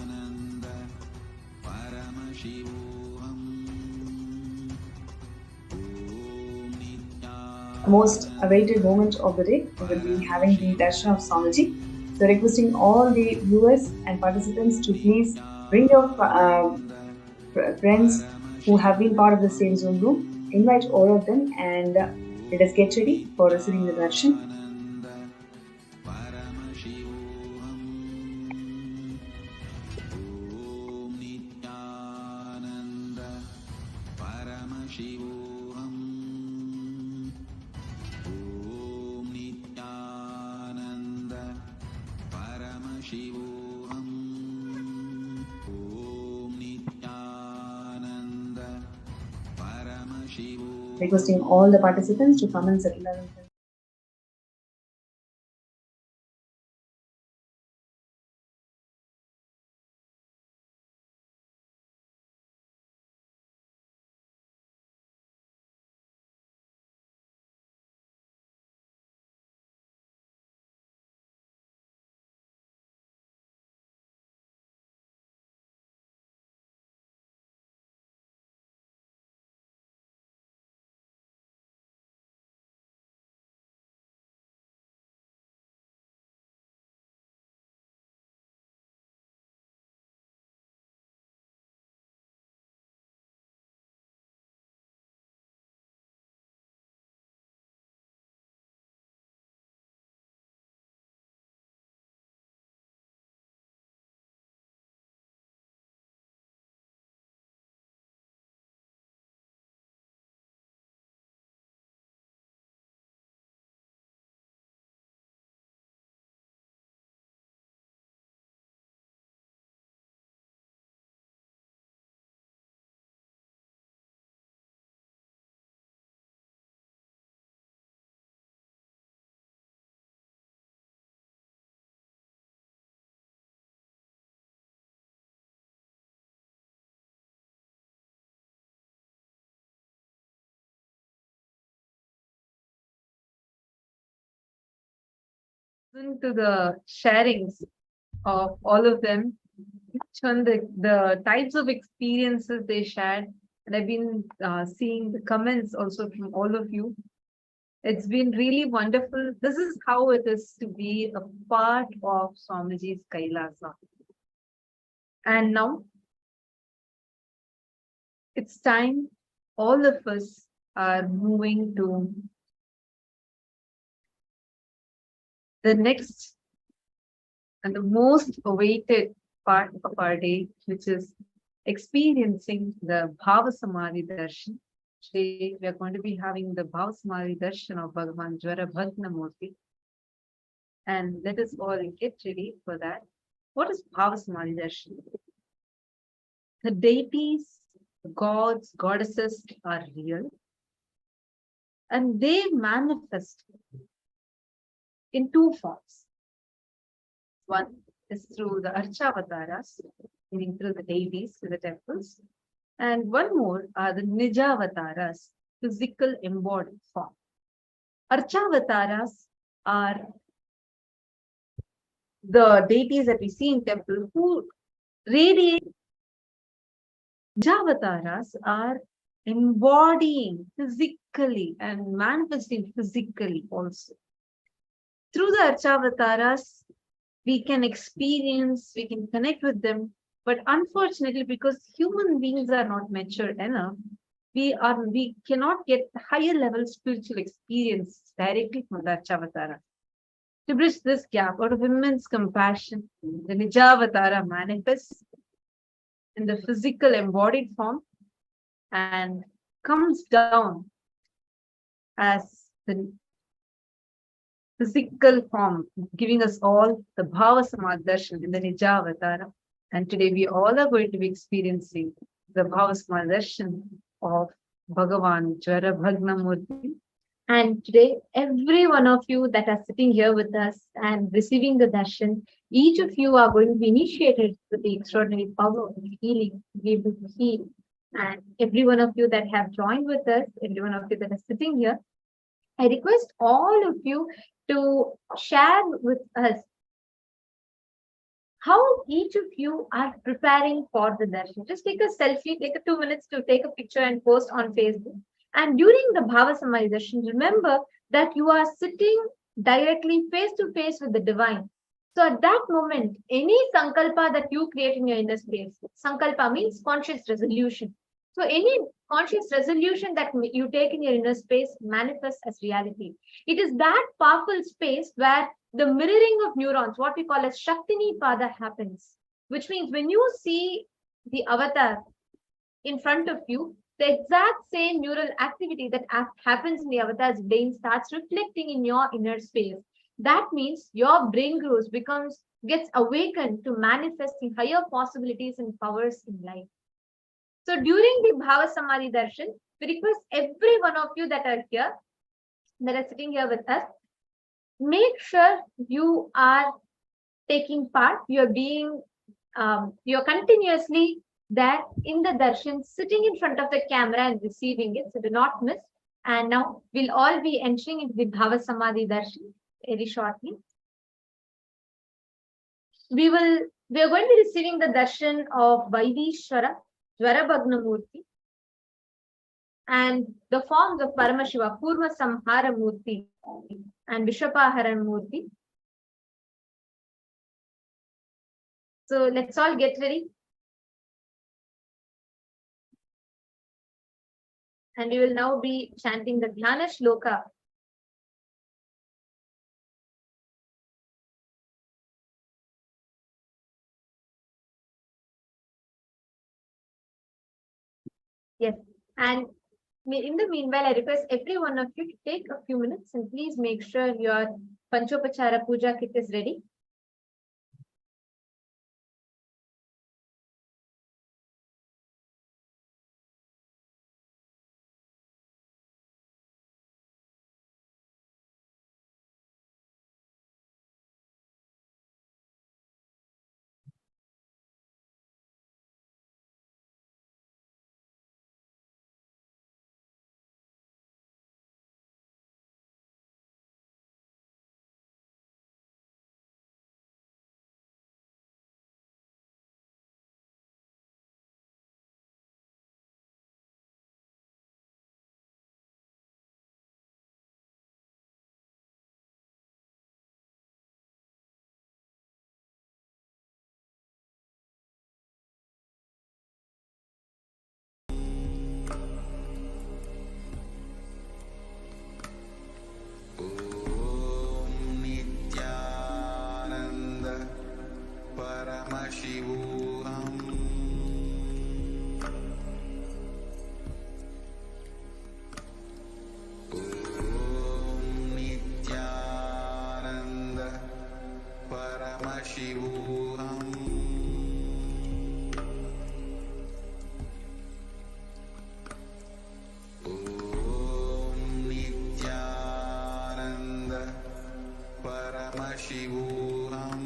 Speaker 5: Most awaited moment of the day, we will be having the darshan of Swamiji. So requesting all the viewers and participants to please bring your friends who have been part of the same Zoom room, invite all of them, and let us get ready for receiving the darshan. Requesting all the participants to come and settle down.
Speaker 11: To the sharings of all of them, the types of experiences they shared, and I've been seeing the comments also from all of you. It's been really wonderful. This is how it is to be a part of Swamiji's Kailasa. And now it's time all of us are moving to the next and the most awaited part of our day, which is experiencing the Bhava Samadhi Darshan. Today, we are going to be having the Bhava Samadhi Darshan of Bhagavan Jwara Bhagna. And let us all get ready for that. What is Bhava Samadhi Darshan? The deities, gods, goddesses are real, and they manifest in two forms. One is through the Archavataras, meaning through the deities in the temples, and one more are the Nijavataras, physical embodied form. Archavataras are the deities that we see in temple who radiate. Javataras are embodying physically and manifesting physically also. Through the Archavataras, we can experience, we can connect with them. But unfortunately, because human beings are not mature enough, we cannot get higher level spiritual experience directly from the Archavatara. To bridge this gap, out of immense compassion, the Nijavatara manifests in the physical embodied form and comes down as the physical form, giving us all the Bhava Samadhi Darshan in the Nijavatara. And today we all are going to be experiencing the Bhava Samadhi Darshan of Bhagavan Jwara Bhagnamurti. And today, every one of you that are sitting here with us and receiving the darshan, each of you are going to be initiated with the extraordinary power of healing, to be able to heal. And every one of you that have joined with us, every one of you that are sitting here, I request all of you to share with us how each of you are preparing for the darshan. Just take a selfie, take 2 minutes to take a picture and post on Facebook. And during the Bhava Samadhi Darshan, remember that you are sitting directly face to face with the divine. So at that moment, any sankalpa that you create in your inner space, sankalpa means conscious resolution. So any conscious resolution that you take in your inner space manifests as reality. It is that powerful space where the mirroring of neurons, what we call as Shaktini Pada, happens. Which means when you see the avatar in front of you, the exact same neural activity that happens in the avatar's brain starts reflecting in your inner space. That means your brain grows, gets awakened to manifesting higher possibilities and powers in life. So during the Bhava Samadhi Darshan, we request every one of you that are here, that are sitting here with us, make sure you are taking part. You're continuously there in the darshan, sitting in front of the camera and receiving it. So do not miss. And now we'll all be entering into the Bhava Samadhi Darshan very shortly. We are going to be receiving the darshan of Vaidheeswara, Jwara Bhagnamurti, and the forms of Paramashiva, Purva Samhara Murti and Vishapaharan Murti. So let's all get ready. And we will now be chanting the Dhyana Shloka. Yes, and in the meanwhile, I request every one of you to take a few minutes and please make sure your Panchopachara Puja kit is ready.
Speaker 10: Nithyananda Paramashivam Nithyananda Paramashivam Nithyananda Paramashivam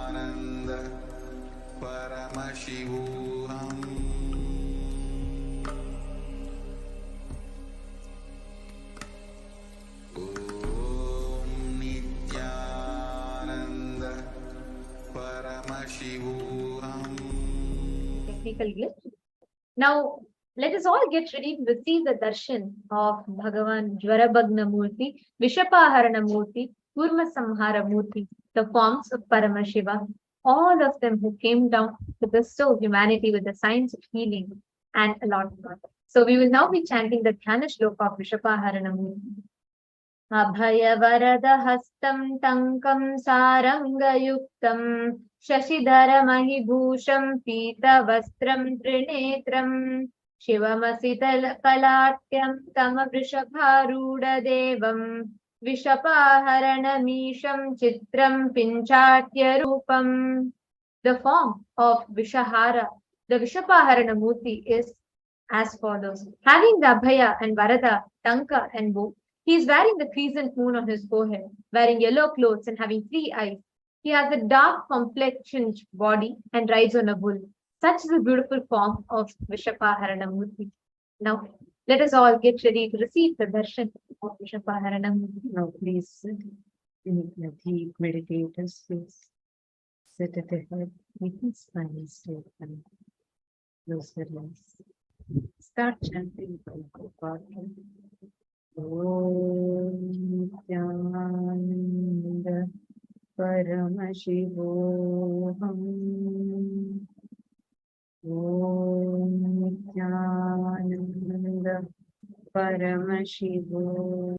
Speaker 10: Nithyananda Paramashivam
Speaker 11: technical glitch. Now, let us all get ready to receive the darshan of Bhagavan Jwarabhagna Murti, Vishapaharana Murti, Kurma Samhara Murti, the forms of Paramashivam, all of them who came down to bestow humanity with the signs of healing and a lot more. So we will now be chanting the Dhyana Shloka of Vishapaharana Murti. Abhaya Varada Hastam Tankam Sarangayuktam Shashidhara Mahibhusham Pita Vastram Trinetram Shivamasital Kalatyam Tama Vrishabharuda Devam Vishapaharanamisham Chitram Pinchatya Rupam. The form of Vishahara, the Vishapaharana Murti, is as follows. Having the Abhaya and Varada, Tanka and bow, he is wearing the crescent moon on his forehead, wearing yellow clothes and having 3 eyes. He has a dark complexioned body and rides on a bull. Such is the beautiful form of Vishapaharana Murti. Now, let us all get ready to receive the darshan of Vishapaharana Murti.
Speaker 2: Now, please sit in a deep meditative space. Sit at the head, making spine straight and close your eyes. Start chanting Bhava. Om Nithyananda Paramashivam. Om Nithyananda Paramashivam.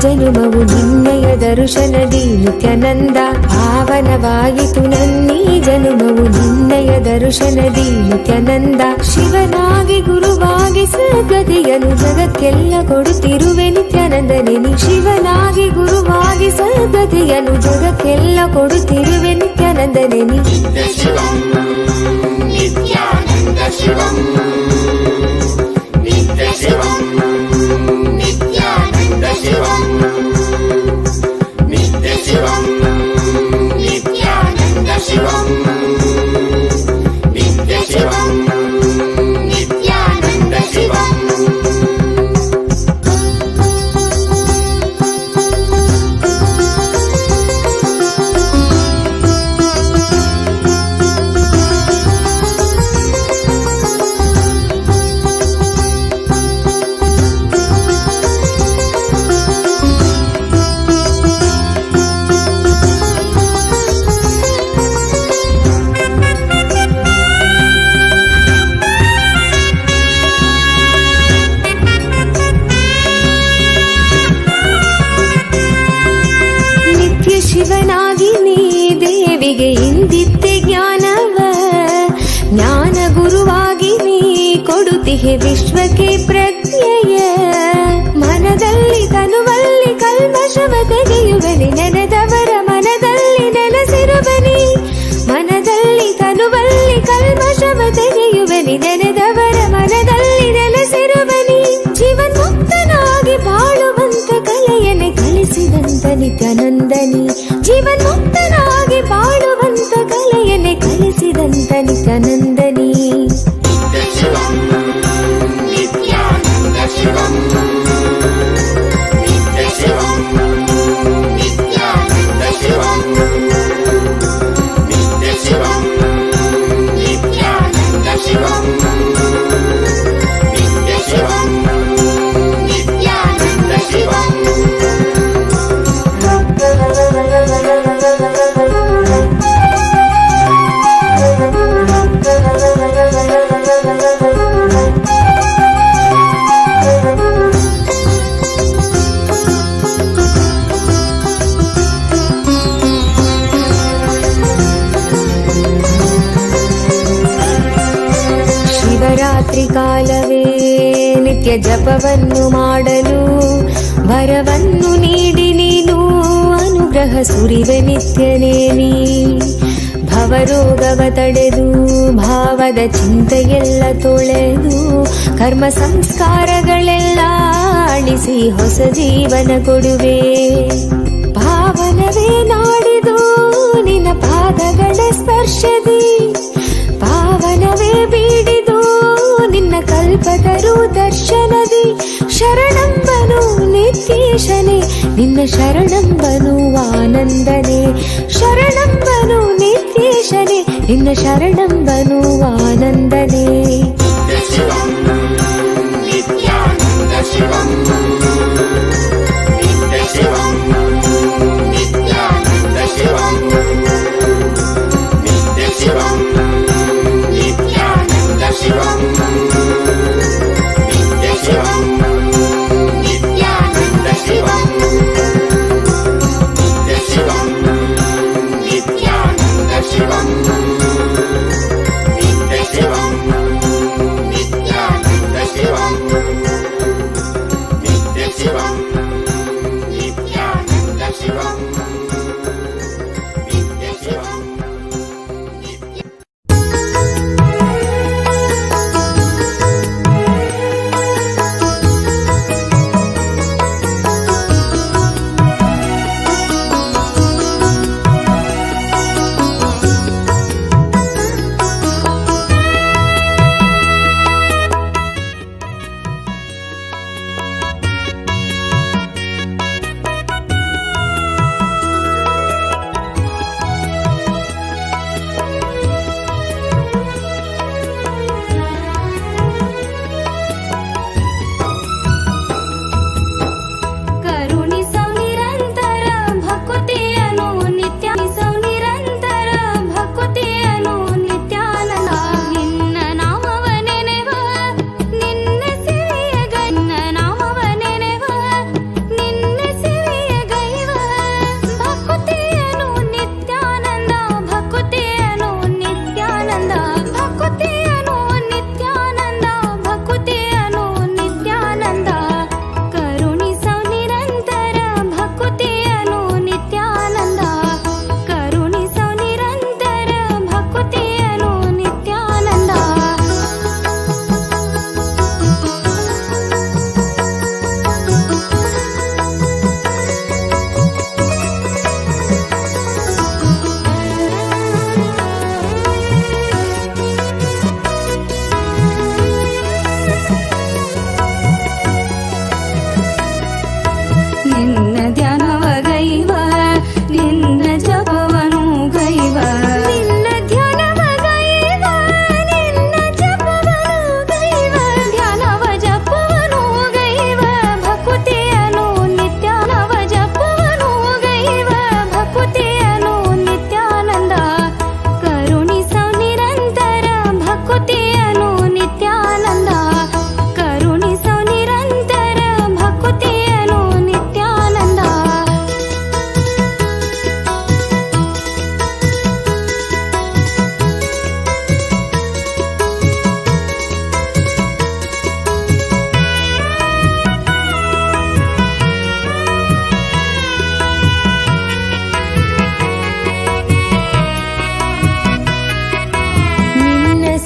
Speaker 12: ಜನುಮವು ನಿನ್ನಯ ದರ್ಶನದಿ ನಿತ್ಯಾನಂದ ಪಾವನವಾಯಿತು ನನ್ನೀ ಜನುಮವು ನಿನ್ನಯ ದರ್ಶನದಿ ನಿತ್ಯಾನಂದ ಶಿವನಾಗಿ ಗುರುವಾಗಿ ಸದ್ಗತಿಯನ್ನು ಜಗಕ್ಕೆಲ್ಲ ಕೊಡುತ್ತಿರುವೆ ನಿತ್ಯಾನಂದನೇ ಶಿವನಾಗಿ ಗುರುವಾಗಿ ಸದ್ಗತಿಯನ್ನು ಜಗಕ್ಕೆಲ್ಲ ಕೊಡುತ್ತಿರುವೆ ನಿತ್ಯಾನಂದನೇ ನಿತ್ಯ ಶಿವಂ ನಿತ್ಯಾನಂದ ಶಿವಂ ನಿತ್ಯ ಶಿವಂ ನಿತ್ಯಾನಂದ ಶಿವಂ ನಿತ್ಯ ಶಿವಂ ನಿತ್ಯಾನಂದ ಶಿವಂ ನಿತ್ಯ ಶಿವಂ ನಿತ್ಯಾನಂದ ಶಿವಂ ಶಿವನಾಗಿ ನೀ ದೇವಿಗೆ ಇಂದಿತ್ತೆ ಜ್ಞಾನವ ಜ್ಞಾನ ಗುರುವಾಗಿ ನೀ ಕೊಡುತ್ತಿಹೆ ವಿಶ್ವಕ್ಕೆ ಪ್ರಜ್ಞೆಯ ಮನದಲ್ಲಿ ತನುವಲ್ಲಿ ಕಲ್ಮಶವ ತೆಗೆಯುವನಿ ನೆನೆದವರ ಮನದಲ್ಲಿ ನೆಲೆಸಿರುವನಿ ಮನದಲ್ಲಿ ತನುವಲ್ಲಿ ಕಲ್ಮಶವ ತೆಗೆಯುವನಿ ನೆನೆದವರ ಮನದಲ್ಲಿ ನೆಲೆಸಿರುವನಿ ಜೀವನ್ಮುಕ್ತನಾಗಿ ಬಾಳುವಂತ ಕಲೆಯನ್ನೇ ಕಲಿಸಿದಂತ ನಿತ್ಯಾನಂದನಿ ಜೀವನ್ಮುಕ್ತನಾಗಿ ಬಾಳುವಂತ ಕಲೆಯನ್ನೇ ಕಲಿಸಿದಂತ ನಿತ್ಯಾನಂದನಿ ನಿತ್ಯ ಶಿವಂ ನಿತ್ಯಾನಂದ ಕಾಲವೇ ನಿತ್ಯ ಜಪವನ್ನು ಮಾಡಲು ವರವನ್ನು ನೀಡಿ ನೀನು ಅನುಗ್ರಹ ಸುರಿವೆ ನಿತ್ಯನೇ ನೀ. ಭವರೋಗವ ತಡೆದು ಭಾವದ ಚಿಂತೆಯೆಲ್ಲ ತೊಳೆದು ಕರ್ಮ ಸಂಸ್ಕಾರಗಳೆಲ್ಲ ಅಳಿಸಿ ಹೊಸ ಜೀವನ ಕೊಡುವೆ. ಪಾವನವೇ ನಾಡಿದು ನಿನ್ನ ಪಾದಗಳ ಸ್ಪರ್ಶದಿ, ಪಾವನವೇ ಬೀಡಿದು ನಿನ್ನ ಕಲ್ಪತರು ದರ್ಶನದಿ. ಶರಣಂಬನು ನಿತ್ಯೇಶನೇ ನಿನ್ನ ಶರಣಂಬನು ಆನಂದನೇ, ಶರಣಂಬನು ನಿತ್ಯೇಶನೇ ನಿನ್ನ ಶರಣಂಬನು ಆನಂದನೇ.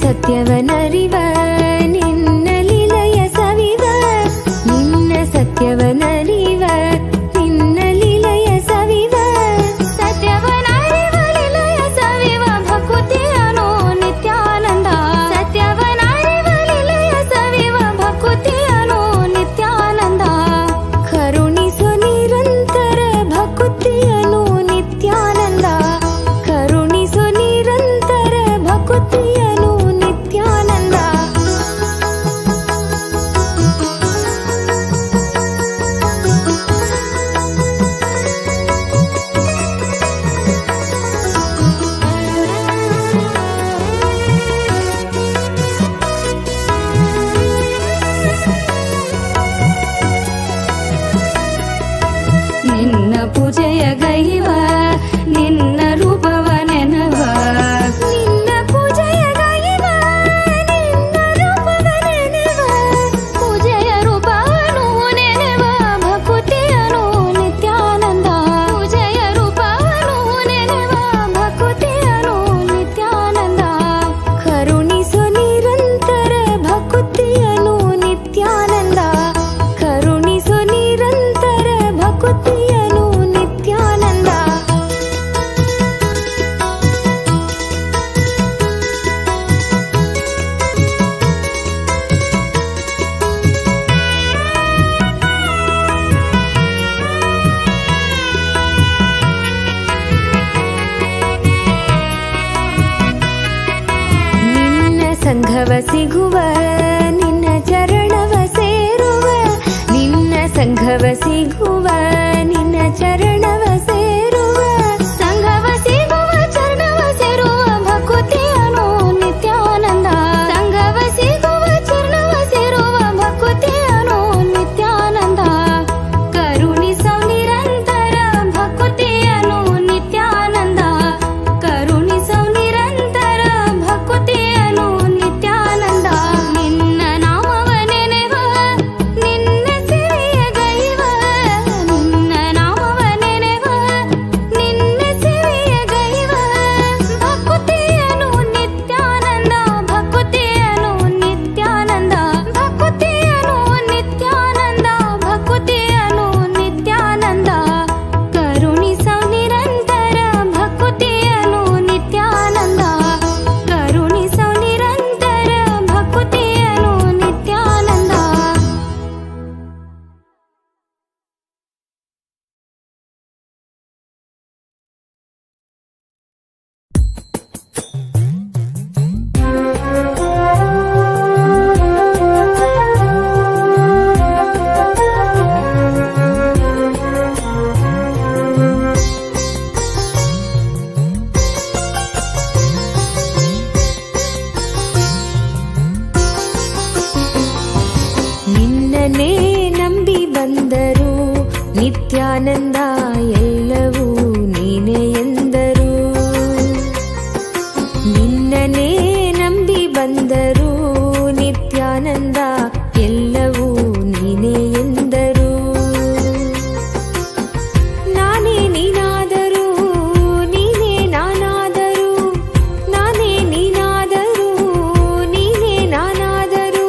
Speaker 12: ಸತ್ಯವನರಿವ ನಿನ್ನ ಲೀಲೆಯ ಸವಿವ, ನಿನ್ನ ಸತ್ಯವನರಿವ ನಿನ್ನ ಲೀಲೆಯ ಸವಿವ, ಸತ್ಯವನರಿವ ಲೀಲೆಯ ಸವಿವ ಭಕುತಿಯನು ನಿತ್ಯಾನಂದ, ಸತ್ಯವನರಿವ ಲೀಲೆಯ ಸವಿವ ಭಕುತಿಯನು ನಿತ್ಯಾನಂದ, ಕರುಣಿಸು ನಿರಂತರ ಭಕುತಿಯನು ನಿತ್ಯಾನಂದ, ಕರುಣಿಸು ನಿರಂತರ ಭಕುತಿಯನು ನಿತ್ಯಾನಂದ. ನಿನ್ನ ಪೂಜೆಯ ಗೈವ ನಿನ್ನ ರೂಪವ ನೆನವ, ನಿನ್ನ ಪೂಜೆಯ ಗೈವ ನಿನ್ನ ರೂಪವ ನೆನವ, ಸಿಗುವ ನಿನ್ನ ಚರಣವ ಸೇರುವ ನಿನ್ನ ಸಂಘವ ಸಿಗುವ ನಿನ್ನ ಚರಣವ ಸೇರುವ ಸಂಘವ ಸಿಗುವ ಚರಣವ ಸೇರುವ ಭಕುತಿಯನು ನಿತ್ಯಾನಂದ ಸಂಘವ ಸಿಗುವ ಚರಣವ ಸೇರುವ ಭಕುತಿಯನು ನಿತ್ಯಾನಂದ ಕರುಣಿಸೋ ನಿರಂತರ ಭಕುತಿಯನು ನಿತ್ಯಾನಂದ ಕರುಣಿಸೋ ನಿರಂತರ ಭಕುತಿಯನು ನಿತ್ಯಾನಂದ ನಿನ್ನ ನಾಮವ ನೆನೆವ ನಿನ್ನ ಸಿರಿಯ ಗೈವ ನಿನ್ನ ನಾಮವ ನೆನೆವ ನಿನ್ನ ಸಿರಿಯ ಗೈವ ಭಕುತಿಯನು ನಿತ್ಯಾನಂದ ಭಕುತಿಯನು ನಿತ್ಯಾನಂದ ಭಕುತಿಯನು ನಿತ್ಯಾನಂದ ಭಕುತಿಯನು ನಿತ್ಯಾನಂದ ಕರುಣಿಸೋ ನಿರಂತರ ಭಕುತಿಯನು ನಿತ್ಯಾನಂದ ಕರುಣಿಸೋ ನಿರಂತರ ಭಕುತಿಯನು ನಿತ್ಯಾನಂದ ನಿನ್ನನೇ ನಂಬಿ ಬಂದರು ನಿತ್ಯಾನಂದ ಎಲ್ಲವೂ ನೀನೇ ಎಂದರು ನಿನ್ನನೇ ನಂಬಿ ಬಂದರು ನಿತ್ಯಾನಂದ ಎಲ್ಲವೂ ನೀನೇ ಎಂದರು ನಾನೇ ನೀನಾದರೂ ನೀನೇ ನಾನಾದರೂ ನಾನೇ ನೀನಾದರೂ ನೀನೇ ನಾನಾದರೂ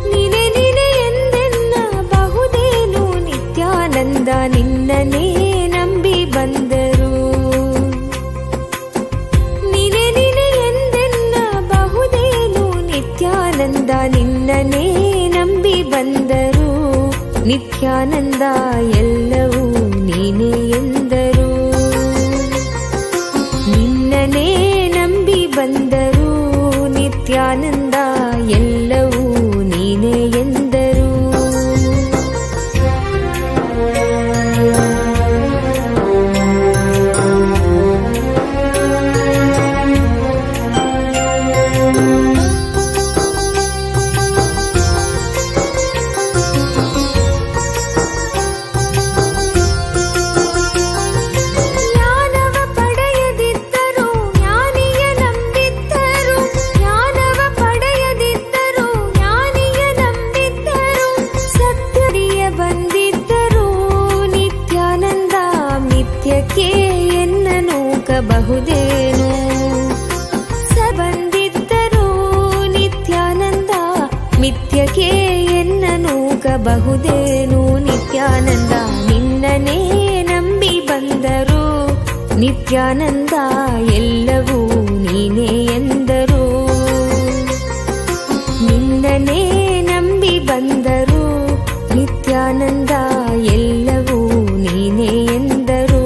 Speaker 12: ನೀನೇ ನೀನೇ ಎಂದೆನ್ನ ಬಹುದೇನು ನಿತ್ಯಾನಂದ ನಿನ್ನನೇ ನಂಬಿ ಬಂದರು ನೀನೇ ನೀನೇ ಎಂದೆನ್ನ ಬಹುದೇನು ನಿತ್ಯಾನಂದ ನಿನ್ನನೇ ನಂಬಿ ಬಂದರು ನಿತ್ಯಾನಂದ ಎಲ್ಲವೂ ನೀನೇ ಎಂದರು ನಿನ್ನನೇ ನಂಬಿ ಬಂದರು ನಿತ್ಯಾನಂದ ಎಲ್ಲವೂ ನೀನೇ ಎಂದರು ಜ್ಞಾನವ ಪಡೆಯದಿದ್ದರು ಜ್ಞಾನಿಯ ನಂಬಿದ್ದರು ಜ್ಞಾನವ ಪಡೆಯದಿದ್ದರು ಜ್ಞಾನಿಯ ನಂಬಿದ್ದರು ಸತ್ಯರಿಯ ಬಂದಿದ್ದರು ನಿತ್ಯಾನಂದ ಮಿಥ್ಯಕ್ಕೆ ಎನ್ನ ನೂಕಬಹುದೇನು ಬಂದಿದ್ದರು ನಿತ್ಯಾನಂದ ಮಿಥ್ಯಕ್ಕೆ ಎನ್ನ ನೂಕಬಹುದೇನು ನಿತ್ಯಾನಂದ ನಿನ್ನನೇ ನಂಬಿ ಬಂದರು ನಿತ್ಯಾನಂದ ಎಲ್ಲವೂ ನೀನೇ ಎಂದರು ನಿನ್ನನೇ ನಂಬಿ ಬಂದರು ನಿತ್ಯಾನಂದ ಎಲ್ಲವೂ ನೀನೇ ಎಂದರು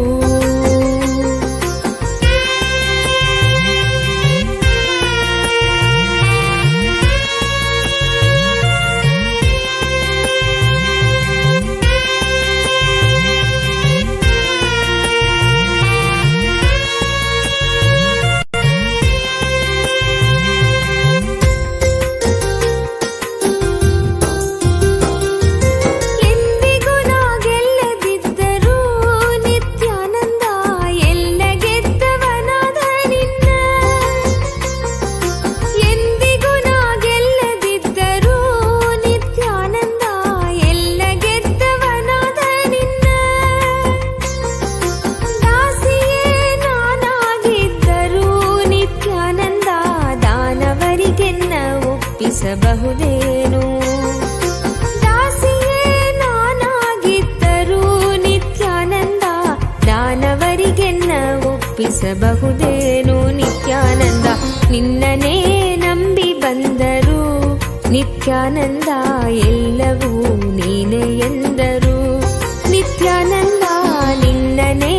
Speaker 12: ಎಂದಿಗೂ ನಾ ಗೆಲ್ಲದಿದ್ದರೂ ನಿತ್ಯಾನಂದ ಎಲ್ಲ ಗೆದ್ದವನಾದ ನಿನ್ನ ಎಂದಿಗೂ ನಾ ಗೆಲ್ಲದಿದ್ದರೂ ನಿತ್ಯಾನಂದ ಎಲ್ಲ ಗೆದ್ದವನಾದ ನಿನ್ನ ದಾಸಿಯೇ ನಾನಾಗಿದ್ದರೂ ನಿತ್ಯಾನಂದ ದಾನವರಿಗೆನ್ನ ಒಪ್ಪಿಸಬಹುದೇನು ದಾಸಿಯೇ ನಾನಾಗಿದ್ದರೂ ನಿತ್ಯಾನಂದ ದಾನವರಿಗೆನ್ನ ಒಪ್ಪಿಸಬಹುದೇನು ನಿತ್ಯಾನಂದ ನಿನ್ನನೇ ನಂಬಿ ಬಂದರು ನಿತ್ಯಾನಂದ ಎಲ್ಲವೂ ನೀನೇ ಎಂದರು ನಿತ್ಯಾನಂದ ನಿನ್ನನೇ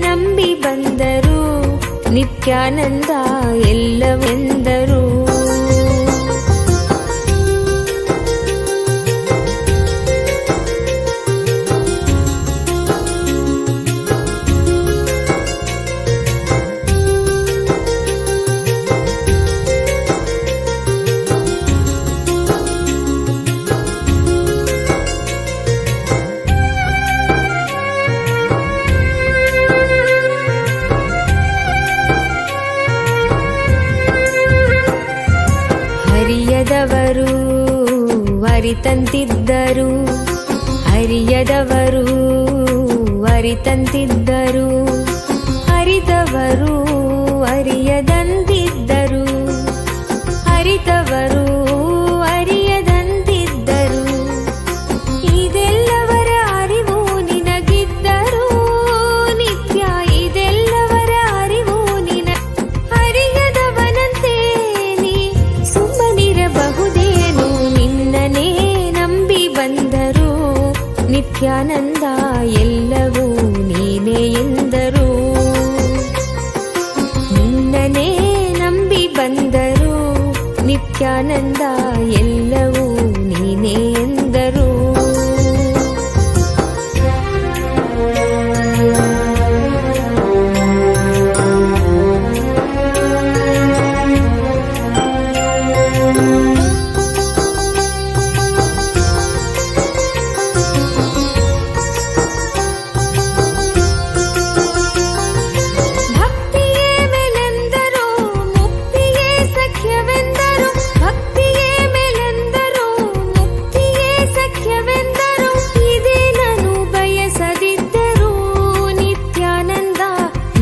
Speaker 12: ನಂಬಿ ಬಂದರು ನಿತ್ಯಾನಂದ ಎಲ್ಲವೆಂದರು ಅರಿತಂತಿದ್ದರು, ಅರಿಯದವರು ಅರಿತಂತಿದ್ದರು, ಅರಿತವರು ಅರಿಯದಂತಿದ್ದರು, ಅರಿತವರು ಅರಿಯದಂತಿದ್ದರು. ಇದೆಲ್ಲವರ ಅರಿವು ನಿನಗಿದ್ದರೂ ನಿತ್ಯ, ಇದೆಲ್ಲವರ ಅರಿವು ನಿನ ಅರಿಯದವನಂತೆ ನೀ ಸುಮ್ಮನಿರಬಹುದೇನು. ನಿನ್ನನೇ ನಂಬಿ ಬಂದರು ನಿತ್ಯಾನಂದ, ಎಲ್ಲವೂ ನೀನೇ ಎಂದರು. ನಿನ್ನನೇ ನಂಬಿ ಬಂದರು ನಿತ್ಯಾನಂದ, ಎಲ್ಲವೂ ನೀನೇ ಎಂದರು. ಭಕ್ತಿಯೇ ಮೇಲೆಂದರು, ಮುಕ್ತಿಯೇ ಸಖ್ಯವೆಂದರು, ಭಕ್ತಿಯೇ ಮೇಲೆಂದರು, ಮುಕ್ತಿಯೇ ಸಖ್ಯವೆಂದರು. ಇದೇ ನಾನು ಬಯಸದಿದ್ದರು ನಿತ್ಯಾನಂದ,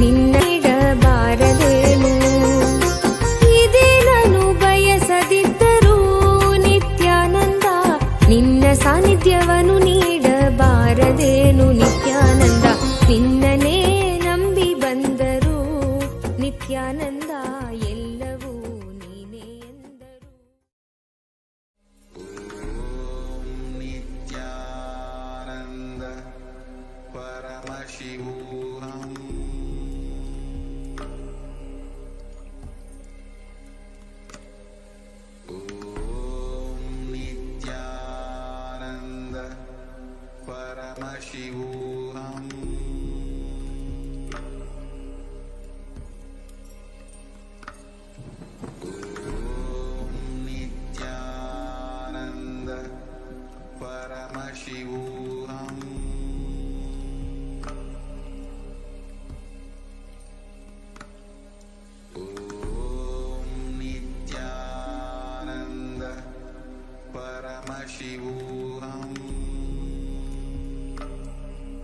Speaker 12: ನಿನ್ನಿಡಬಾರದೇನು. ಇದೇ ನಾನು ಬಯಸದಿದ್ದರು ನಿತ್ಯಾನಂದ, ನಿನ್ನ ಸಾನ್ನಿಧ್ಯವನ್ನು ನೀಡಬಾರದೇನು. ನಿತ್ಯಾನಂದ, ನಿನ್ನನೇ ನಂಬಿ ಬಂದರು ನಿತ್ಯಾನಂದ, ಎಲ್ಲವೂ ನೀನೇ ಎಂದರು.
Speaker 10: Nithyananda Paramashivam